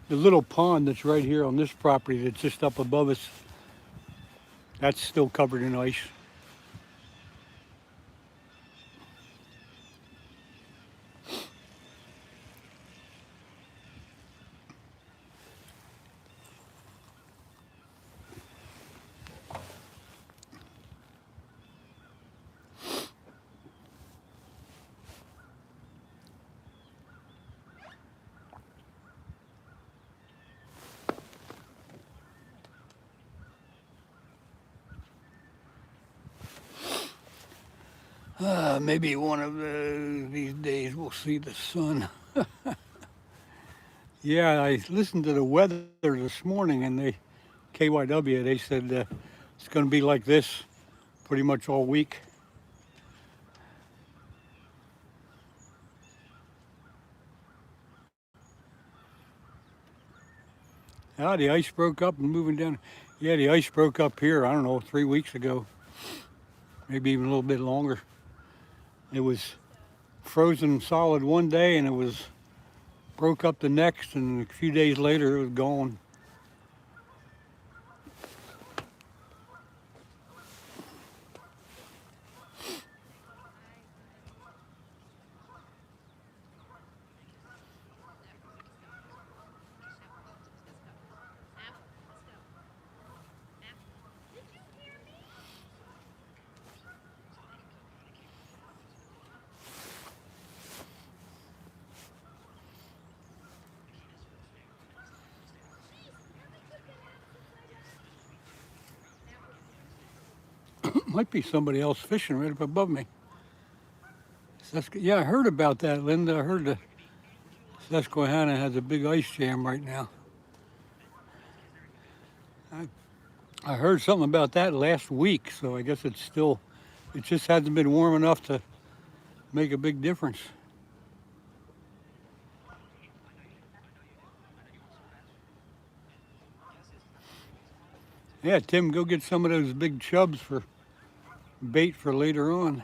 Speaker 1: The little pond that's right here on this property that's just up above us, that's still covered in ice. Maybe one of these days we'll see the sun. Yeah, I listened to the weather this morning and KYW, they said it's going to be like this pretty much all week. Ah, the ice broke up and moving down. Yeah, the ice broke up here, I don't know, 3 weeks ago. Maybe even a little bit longer. It was frozen solid one day and it was broke up the next, and a few days later it was gone. Might be somebody else fishing right up above me. Yeah, I heard about that, Linda. I heard the Susquehanna has a big ice jam right now. I heard something about that last week, so I guess it just hasn't been warm enough to make a big difference. Yeah, Tim, go get some of those big chubs for bait for later on.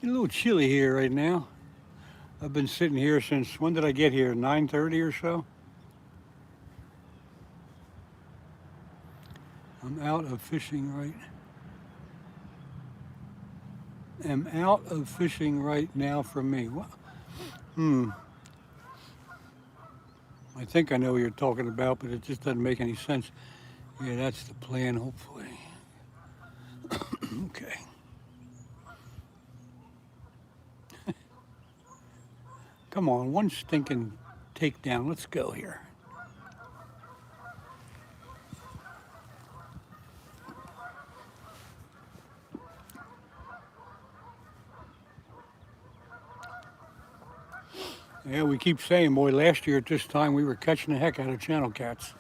Speaker 1: It's a little chilly here right now. I've been sitting here since, when did I get here? 9:30 or so? I'm out of fishing right now for me. What? I think I know what you're talking about, but it just doesn't make any sense. Yeah, that's the plan, hopefully. Okay. Come on, one stinking takedown. Let's go here. Yeah, we keep saying, boy, last year at this time we were catching the heck out of channel cats.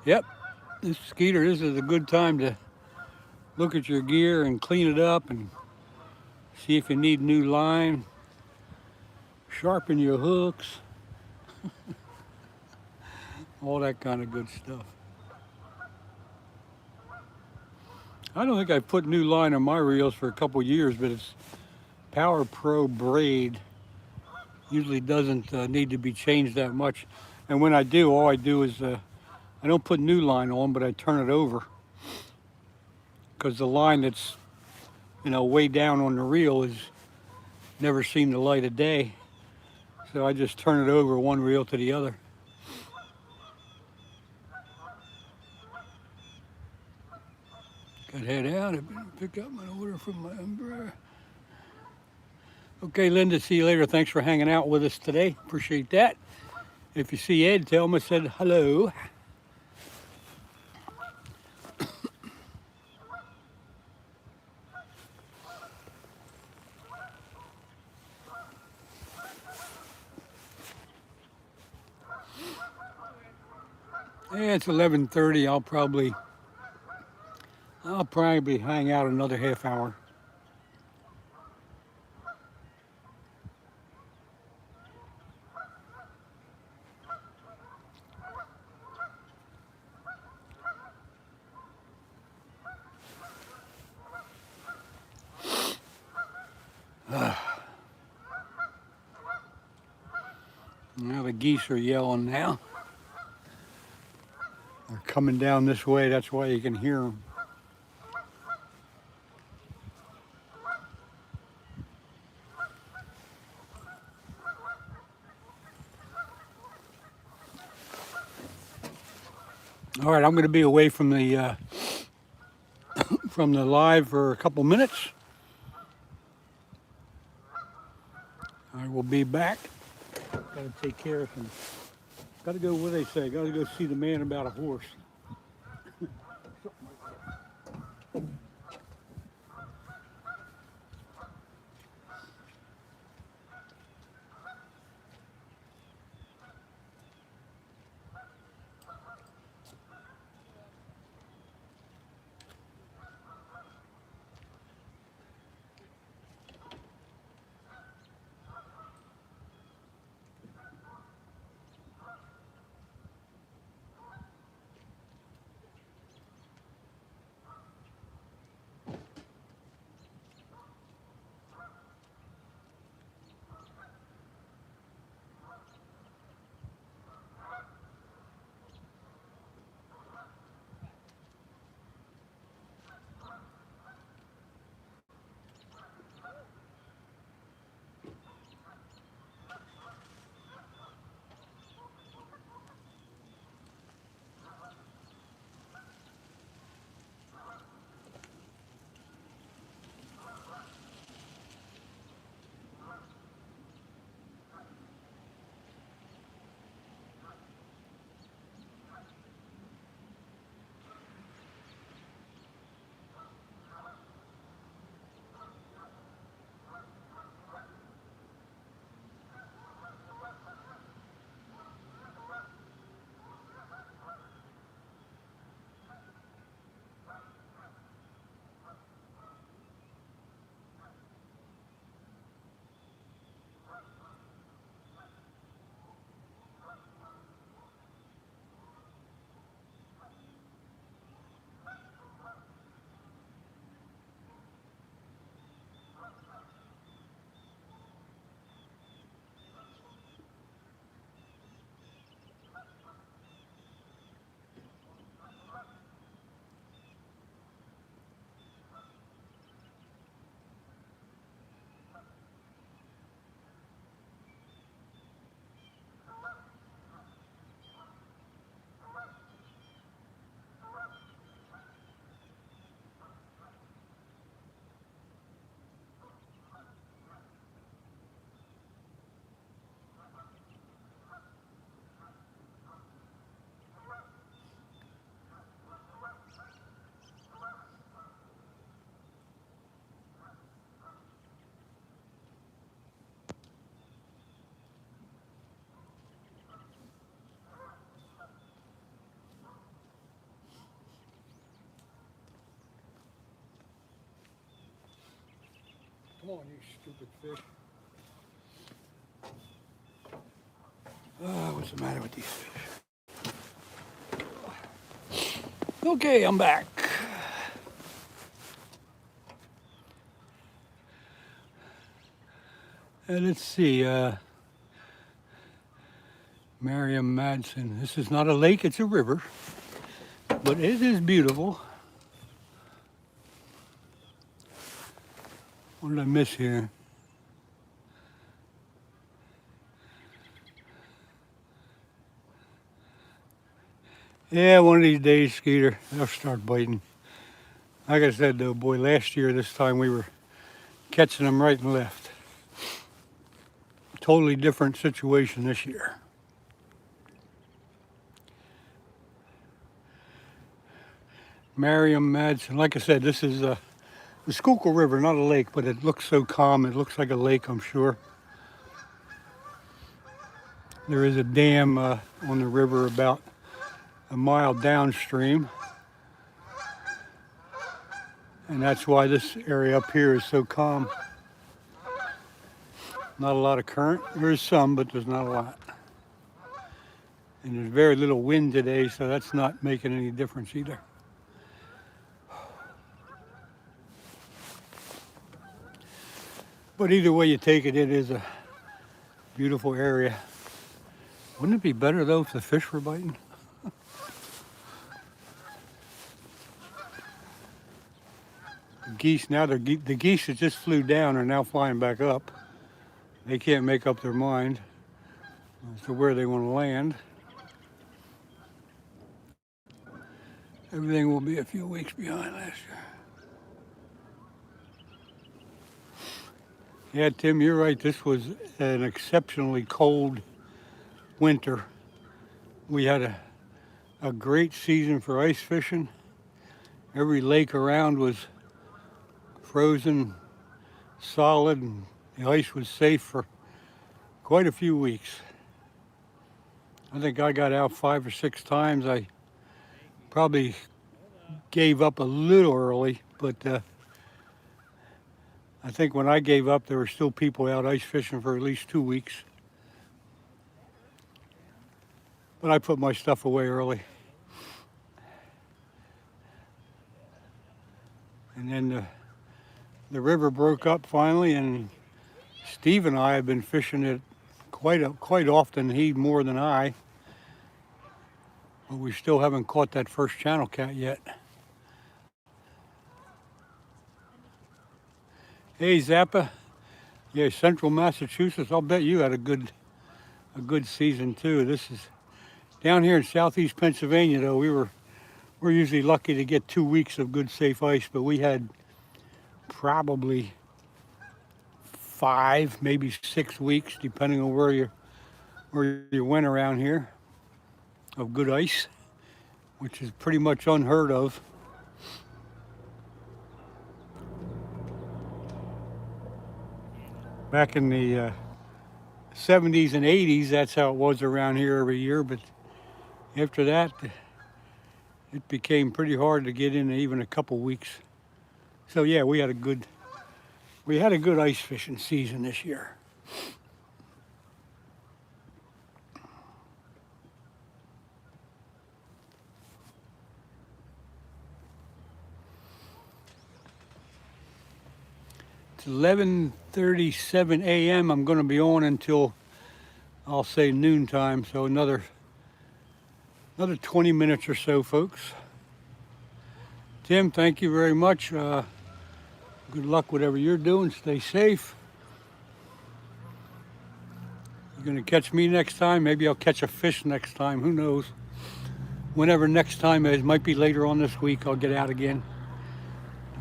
Speaker 1: Yep, Skeeter, this is a good time to look at your gear and clean it up and see if you need new line, sharpen your hooks, all that kind of good stuff. I don't think I've put new line on my reels for a couple years, but it's Power Pro braid. Usually doesn't need to be changed that much. And when I do, all I do is I don't put new line on, but I turn it over. Because the line that's, way down on the reel has never seen the light of day. So I just turn it over one reel to the other. Got to head out. I better pick up my order from my umbrella. Okay, Linda, see you later. Thanks for hanging out with us today. Appreciate that. If you see Ed, tell him I said hello. Yeah, it's 11:30. I'll probably hang out another half hour. Now the geese are yelling now. They're coming down this way. That's why you can hear them. All right, I'm going to be away from the live for a couple minutes. I will be back. Got to take care of some. Got to go. What do they say? Got to go see the man about a horse. Come on, you stupid fish. Oh, what's the matter with these fish? Okay, I'm back. And let's see, Miriam Madsen. This is not a lake, it's a river, but it is beautiful. What did I miss here? Yeah, one of these days, Skeeter, they'll start biting. Like I said though, boy, last year this time we were catching them right and left. Totally different situation this year. Miriam Madsen. Like I said, this is the Schuylkill River, not a lake, but it looks so calm. It looks like a lake, I'm sure. There is a dam on the river about a mile downstream. And that's why this area up here is so calm. Not a lot of current. There is some, but there's not a lot. And there's very little wind today, so that's not making any difference either. But either way you take it, it is a beautiful area. Wouldn't it be better though if the fish were biting? Geese now, the geese that just flew down are now flying back up. They can't make up their mind as to where they want to land. Everything will be a few weeks behind last year. Yeah, Tim, you're right. This was an exceptionally cold winter. We had a great season for ice fishing. Every lake around was frozen solid, and the ice was safe for quite a few weeks. I think I got out 5 or 6 times. I probably gave up a little early, but I think when I gave up, there were still people out ice fishing for at least 2 weeks. But I put my stuff away early. And then the river broke up finally, and Steve and I have been fishing it quite often, he more than I. But we still haven't caught that first channel cat yet. Hey Zappa, yeah, Central Massachusetts. I'll bet you had a good season too. This is down here in southeast Pennsylvania though. We're usually lucky to get 2 weeks of good safe ice, but we had probably 5, maybe 6 weeks, depending on where you went around here, of good ice, which is pretty much unheard of. Back in the 70s and 80s, that's how it was around here every year, but after that, it became pretty hard to get in even a couple weeks. So yeah, we had a good ice fishing season this year. It's 11:37 a.m. I'm going to be on until, I'll say, noontime, so another 20 minutes or so, folks. Tim, thank you very much. Good luck whatever you're doing. Stay safe. You're going to catch me next time. Maybe I'll catch a fish next time. Who knows? Whenever next time is. Might be later on this week. I'll get out again,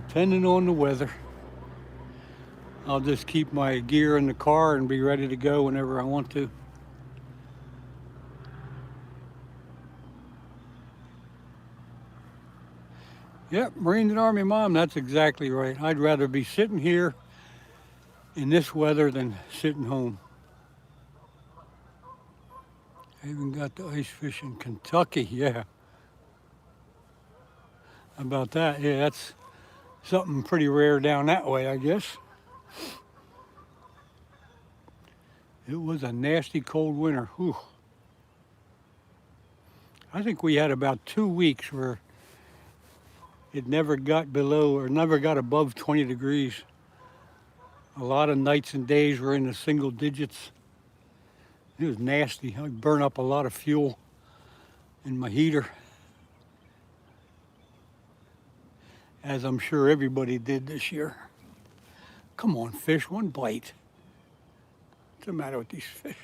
Speaker 1: depending on the weather. I'll just keep my gear in the car and be ready to go whenever I want to. Yep, Marine and Army Mom, that's exactly right. I'd rather be sitting here in this weather than sitting home. I even got the ice fish in Kentucky, yeah. How about that? Yeah, that's something pretty rare down that way, I guess. It was a nasty cold winter. Whew. I think we had about 2 weeks where it never got below or never got above 20 degrees. A lot of nights and days were in the single digits. It was nasty. I burned up a lot of fuel in my heater, as I'm sure everybody did this year. Come on, fish, one bite. What's the matter with these fish?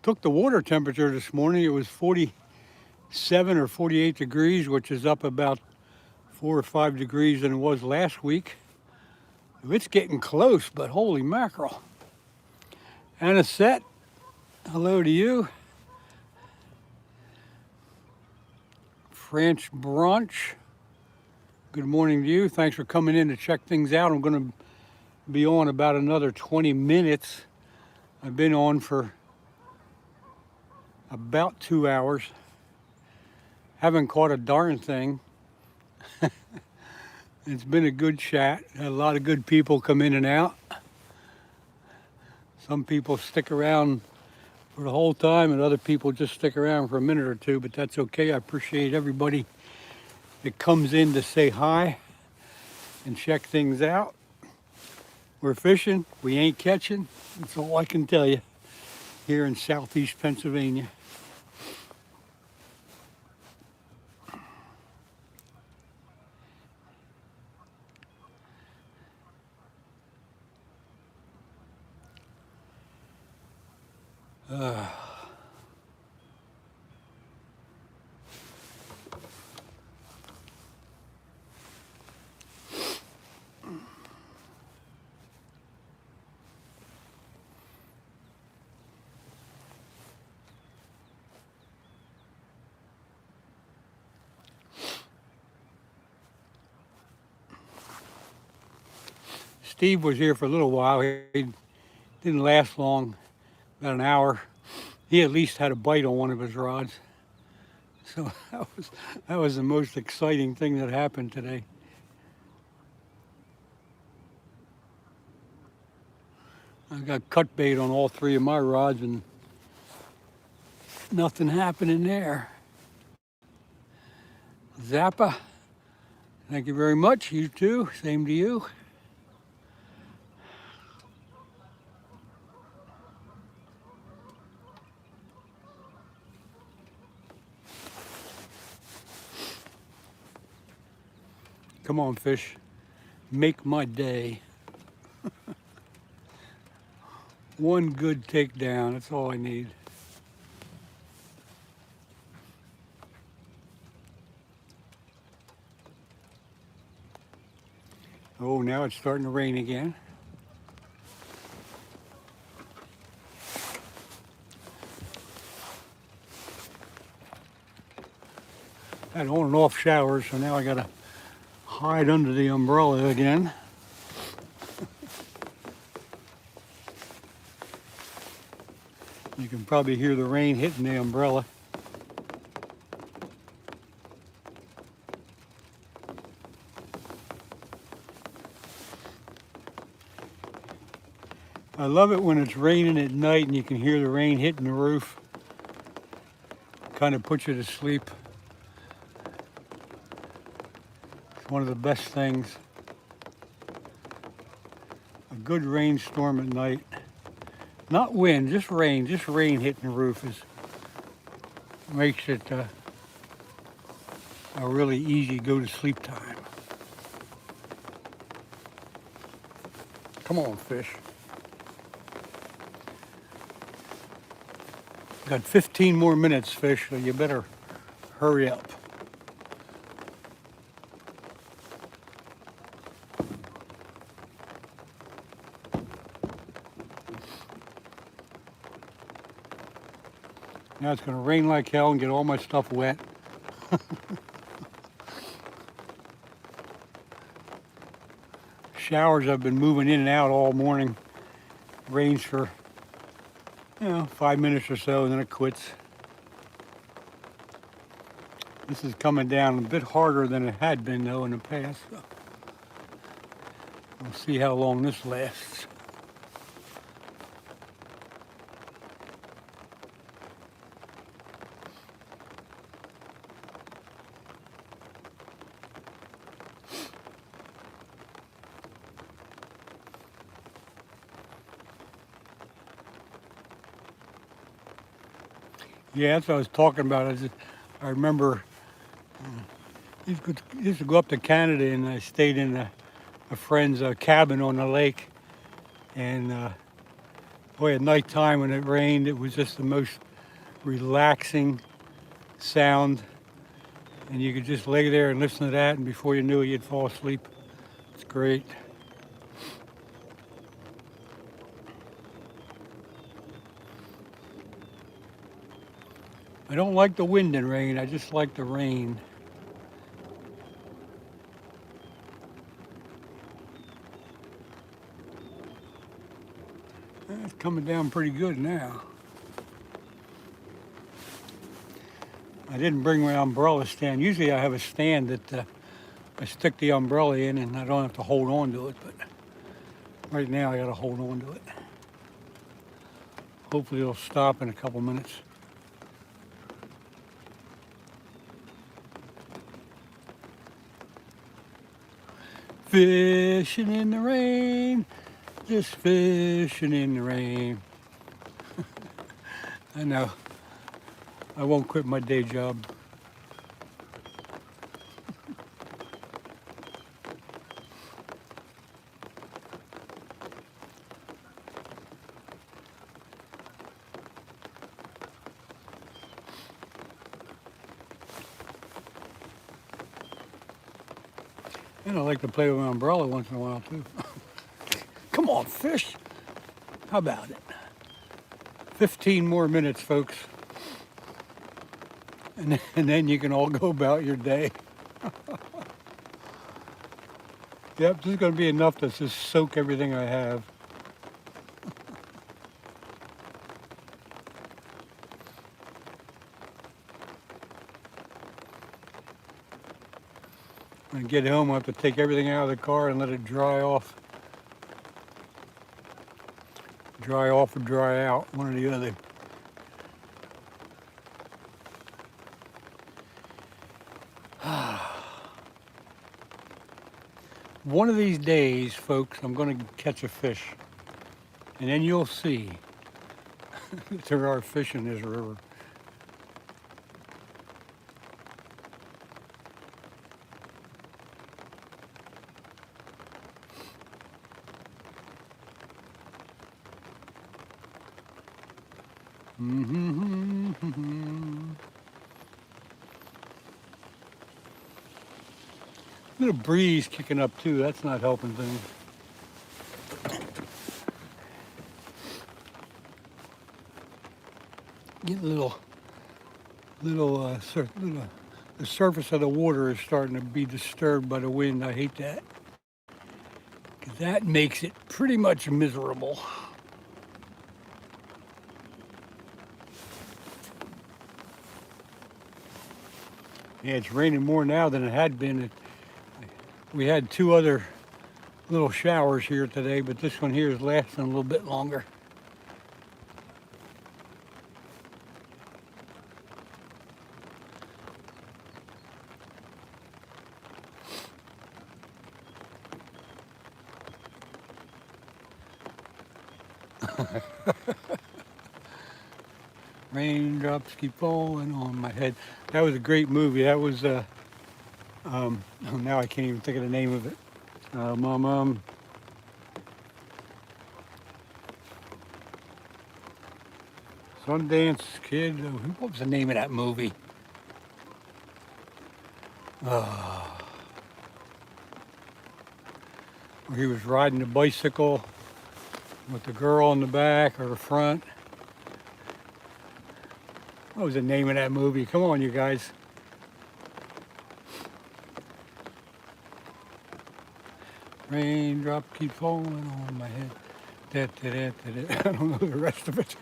Speaker 1: Took the water temperature this morning. It was 47 or 48 degrees, which is up about 4 or 5 degrees than it was last week. It's getting close, but holy mackerel. Anisette, hello to you. French Brunch, good morning to you. Thanks for coming in to check things out. I'm going to be on about another 20 minutes. I've been on for about 2 hours. Haven't caught a darn thing. It's been a good chat. Had a lot of good people come in and out. Some people stick around for the whole time and other people just stick around for a minute or two, but that's okay. I appreciate everybody that comes in to say hi and check things out. We're fishing, we ain't catching. That's all I can tell you here in southeast Pennsylvania. Steve was here for a little while. He didn't last long, about an hour. He at least had a bite on one of his rods. So that was the most exciting thing that happened today. I got cut bait on all 3 of my rods and nothing happening there. Zappa, thank you very much. You too. Same to you. Come on, fish. Make my day. One good takedown. That's all I need. Oh, now it's starting to rain again. Had on and off showers, so now I gotta hide under the umbrella again. You can probably hear the rain hitting the umbrella. I love it when it's raining at night and you can hear the rain hitting the roof. Kind of puts you to sleep. It's one of the best things. A good rainstorm at night. Not wind, just rain. Just rain hitting the roof makes it a really easy go to sleep time. Come on, fish. Got 15 more minutes, fish, so you better hurry up. Now it's going to rain like hell and get all my stuff wet. Showers I've been moving in and out all morning. Rains for 5 minutes or so and then it quits. This is coming down a bit harder than it had been though in the past. So We'll see how long this lasts. Yeah, that's what I was talking about. I remember used to go up to Canada, and I stayed in a friend's cabin on the lake. And boy, at nighttime when it rained, it was just the most relaxing sound. And you could just lay there and listen to that, and before you knew it, you'd fall asleep. It's great. I don't like the wind and rain, I just like the rain. It's coming down pretty good now. I didn't bring my umbrella stand. Usually I have a stand that I stick the umbrella in and I don't have to hold on to it, but right now I gotta hold on to it. Hopefully it'll stop in a couple minutes. Fishing in the rain, just fishing in the rain. I know. I won't quit my day job. And I like to play with my umbrella once in a while too. Come on, fish. How about it? 15 more minutes, folks. And then you can all go about your day. Yep, this is going to be enough to just soak everything I have. When I get home, I have to take everything out of the car and let it dry off. Dry off or dry out, one or the other. One of these days, folks, I'm going to catch a fish. And then you'll see that there are fish in this river. Little breeze kicking up too, that's not helping things. Get the surface of the water is starting to be disturbed by the wind. I hate that. 'Cause that makes it pretty much miserable. Yeah, it's raining more now than it had been. We had two other little showers here today, but this one here is lasting a little bit longer. Raindrops keep falling on my head. That was a great movie. That was, now I can't even think of the name of it. Sundance Kid. What was the name of that movie? Where he was riding a bicycle with the girl in the back or the front. What was the name of that movie? Come on, you guys. Raindrop keep falling on my head. I don't know the rest of it.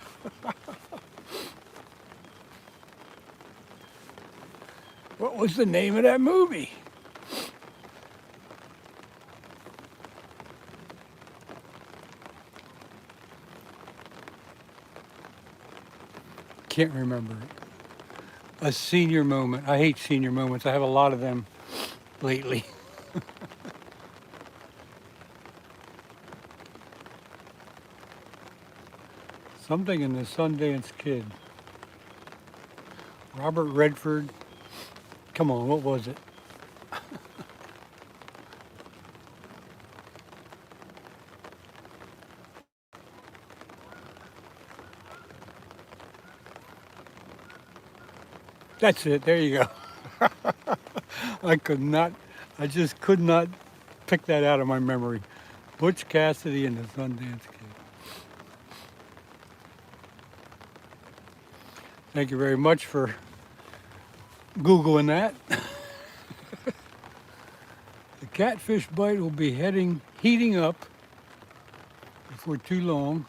Speaker 1: What was the name of that movie? can't remember it. A senior moment. I hate senior moments. I have a lot of them lately. Something in the Sundance Kid. Robert Redford. Come on, what was it? That's it. There you go. I just could not pick that out of my memory. Butch Cassidy and the Sundance Kid. Thank you very much for Googling that. The catfish bite will be heating up before too long.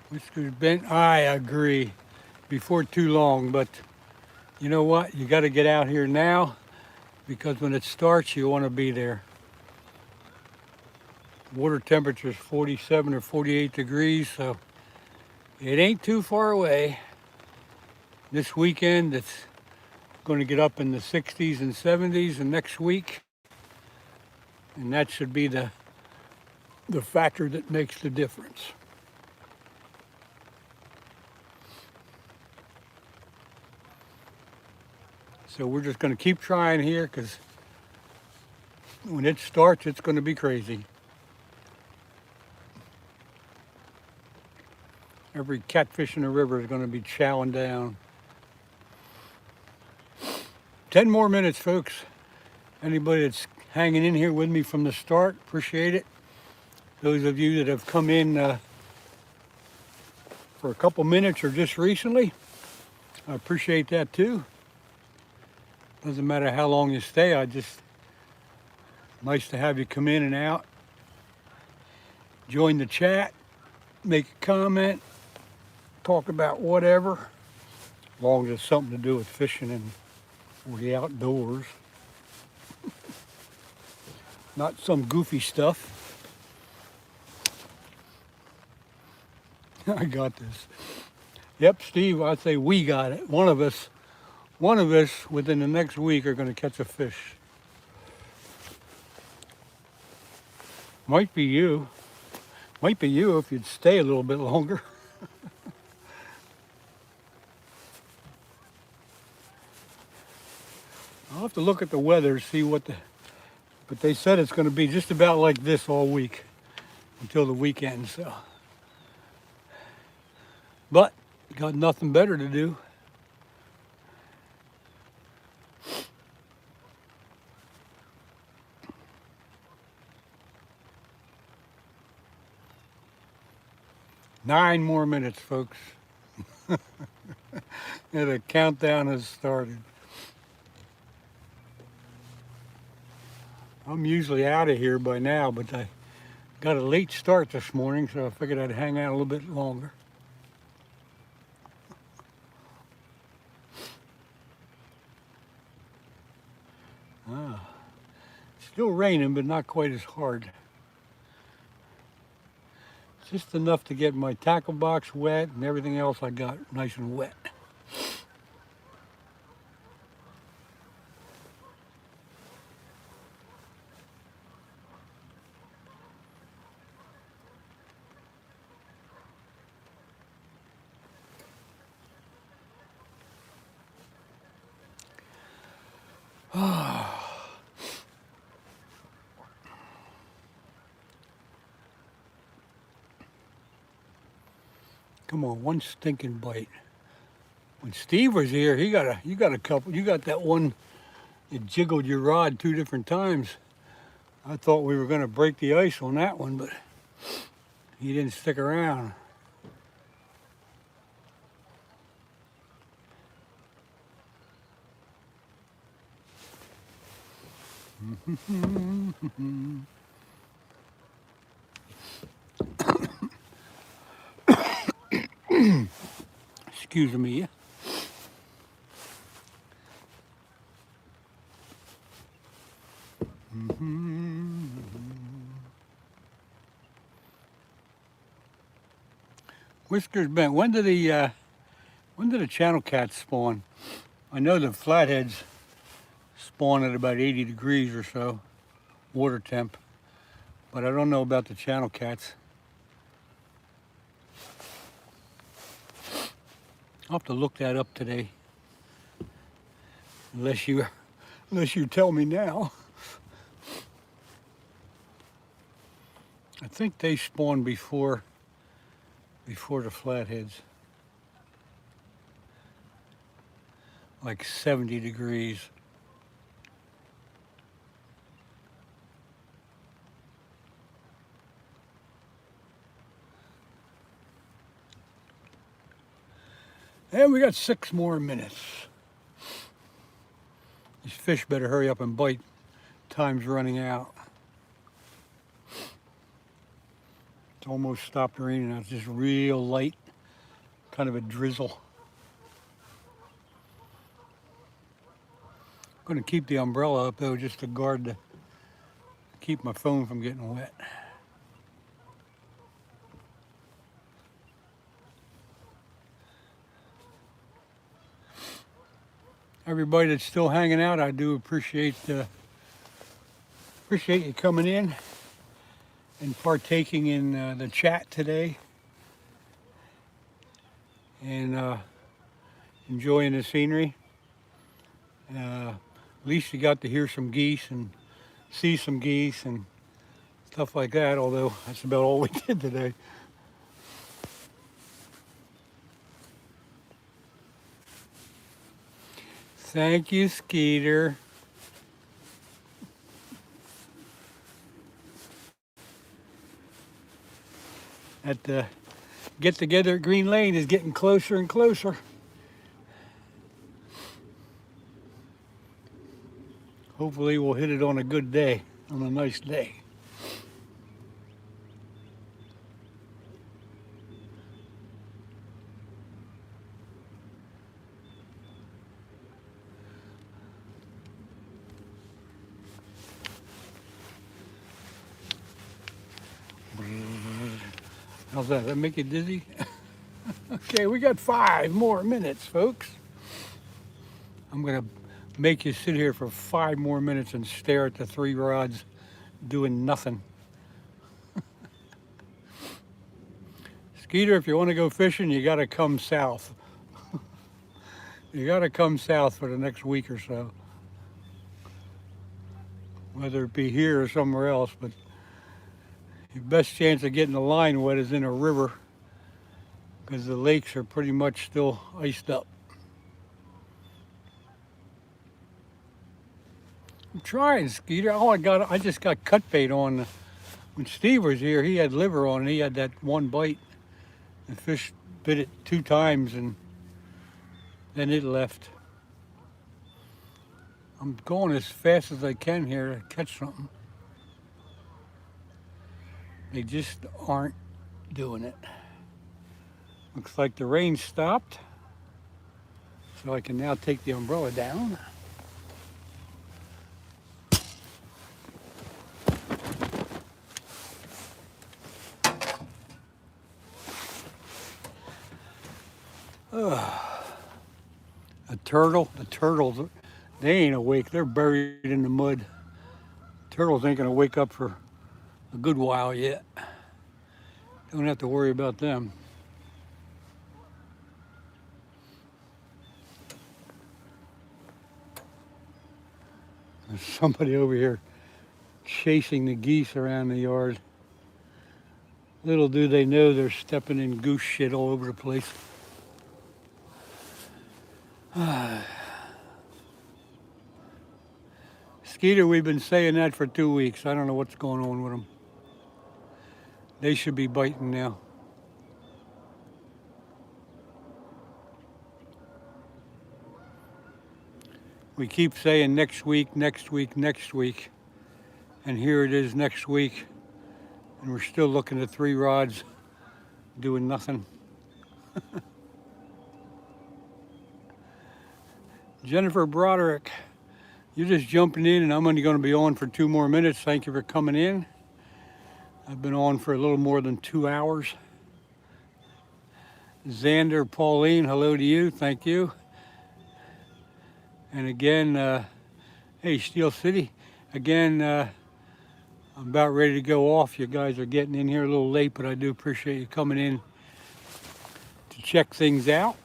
Speaker 1: Whiskers bent. I agree. Before too long, but you know what? You got to get out here now because when it starts, you want to be there. Water temperature is 47 or 48 degrees, so it ain't too far away. This weekend, it's going to get up in the 60s and 70s, and next week, and that should be the factor that makes the difference. So we're just going to keep trying here because when it starts, it's going to be crazy. Every catfish in the river is going to be chowing down. 10 more minutes, folks. Anybody that's hanging in here with me from the start, appreciate it. Those of you that have come in for a couple minutes or just recently, I appreciate that too. Doesn't matter how long you stay, nice to have you come in and out. Join the chat, make a comment, talk about whatever, as long as it's something to do with fishing and or the outdoors. Not some goofy stuff. I got this. Yep, Steve, I'd say we got it. One of us within the next week are going to catch a fish. Might be you. Might be you if you'd stay a little bit longer. I'll have to look at the weather, see but they said it's going to be just about like this all week until the weekend, so. But, got nothing better to do. Nine more minutes, folks. And the countdown has started. I'm usually out of here by now, but I got a late start this morning, so I figured I'd hang out a little bit longer. Still raining, but not quite as hard. Just enough to get my tackle box wet and everything else I got nice and wet. Come on, one stinking bite. When Steve was here, you got a couple. You got that one that jiggled your rod 2 different times. I thought we were going to break the ice on that one, but he didn't stick around. Excuse me. Whiskers bent. When did the channel cats spawn? I know the flatheads spawn at about 80 degrees or so, water temp, but I don't know about the channel cats. I'll have to look that up today, unless you tell me now. I think they spawn before the flatheads, like 70 degrees. And we got 6 more minutes. These fish better hurry up and bite. Time's running out. It's almost stopped raining now. It's just real light, kind of a drizzle. I'm going to keep the umbrella up though, just to keep my phone from getting wet. Everybody that's still hanging out, I do appreciate you coming in and partaking in the chat today, and enjoying the scenery. At least you got to hear some geese and see some geese and stuff like that, although that's about all we did today. Thank you, Skeeter. At the get together at Green Lane is getting closer and closer. Hopefully we'll hit it on a good day, on a nice day. How's that? Does that make you dizzy? Okay, we got 5 more minutes, folks. I'm gonna make you sit here for 5 more minutes and stare at the 3 rods doing nothing. Skeeter, if you want to go fishing, you gotta come south. You gotta come south for the next week or so. Whether it be here or somewhere else, but your best chance of getting the line wet is in a river, because the lakes are pretty much still iced up. I'm trying, Skeeter. Oh, I just got cut bait on. When Steve was here, he had liver on, and he had that one bite. The fish bit it 2 times, and then it left. I'm going as fast as I can here to catch something. They just aren't doing it. Looks like the rain stopped, so I can now take the umbrella down. The turtles, they ain't awake. They're buried in the mud. Turtles ain't gonna wake up for a good while yet. Don't have to worry about them. There's somebody over here chasing the geese around the yard. Little do they know they're stepping in goose shit all over the place. Skeeter, we've been saying that for 2 weeks. I don't know what's going on with them. They should be biting now. We keep saying next week, next week, next week. And here it is next week. And we're still looking at 3 rods doing nothing. Jennifer Broderick, you're just jumping in, and I'm only going to be on for 2 more minutes. Thank you for coming in. I've been on for a little more than 2 hours. Xander, Pauline, hello to you. Thank you. And again, hey, Steel City. Again, I'm about ready to go off. You guys are getting in here a little late, but I do appreciate you coming in to check things out.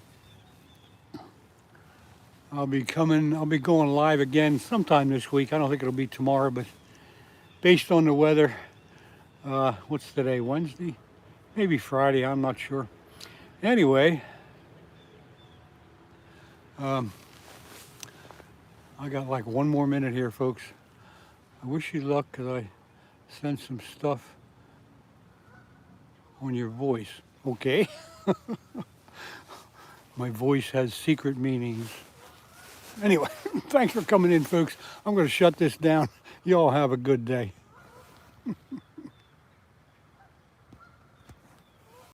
Speaker 1: I'll be going live again sometime this week. I don't think it'll be tomorrow, but based on the weather, what's today, Wednesday? Maybe Friday, I'm not sure. Anyway, I got like 1 more minute here, folks. I wish you luck because I sent some stuff on your voice. Okay. My voice has secret meanings. Anyway, thanks for coming in, folks. I'm going to shut this down. You all have a good day.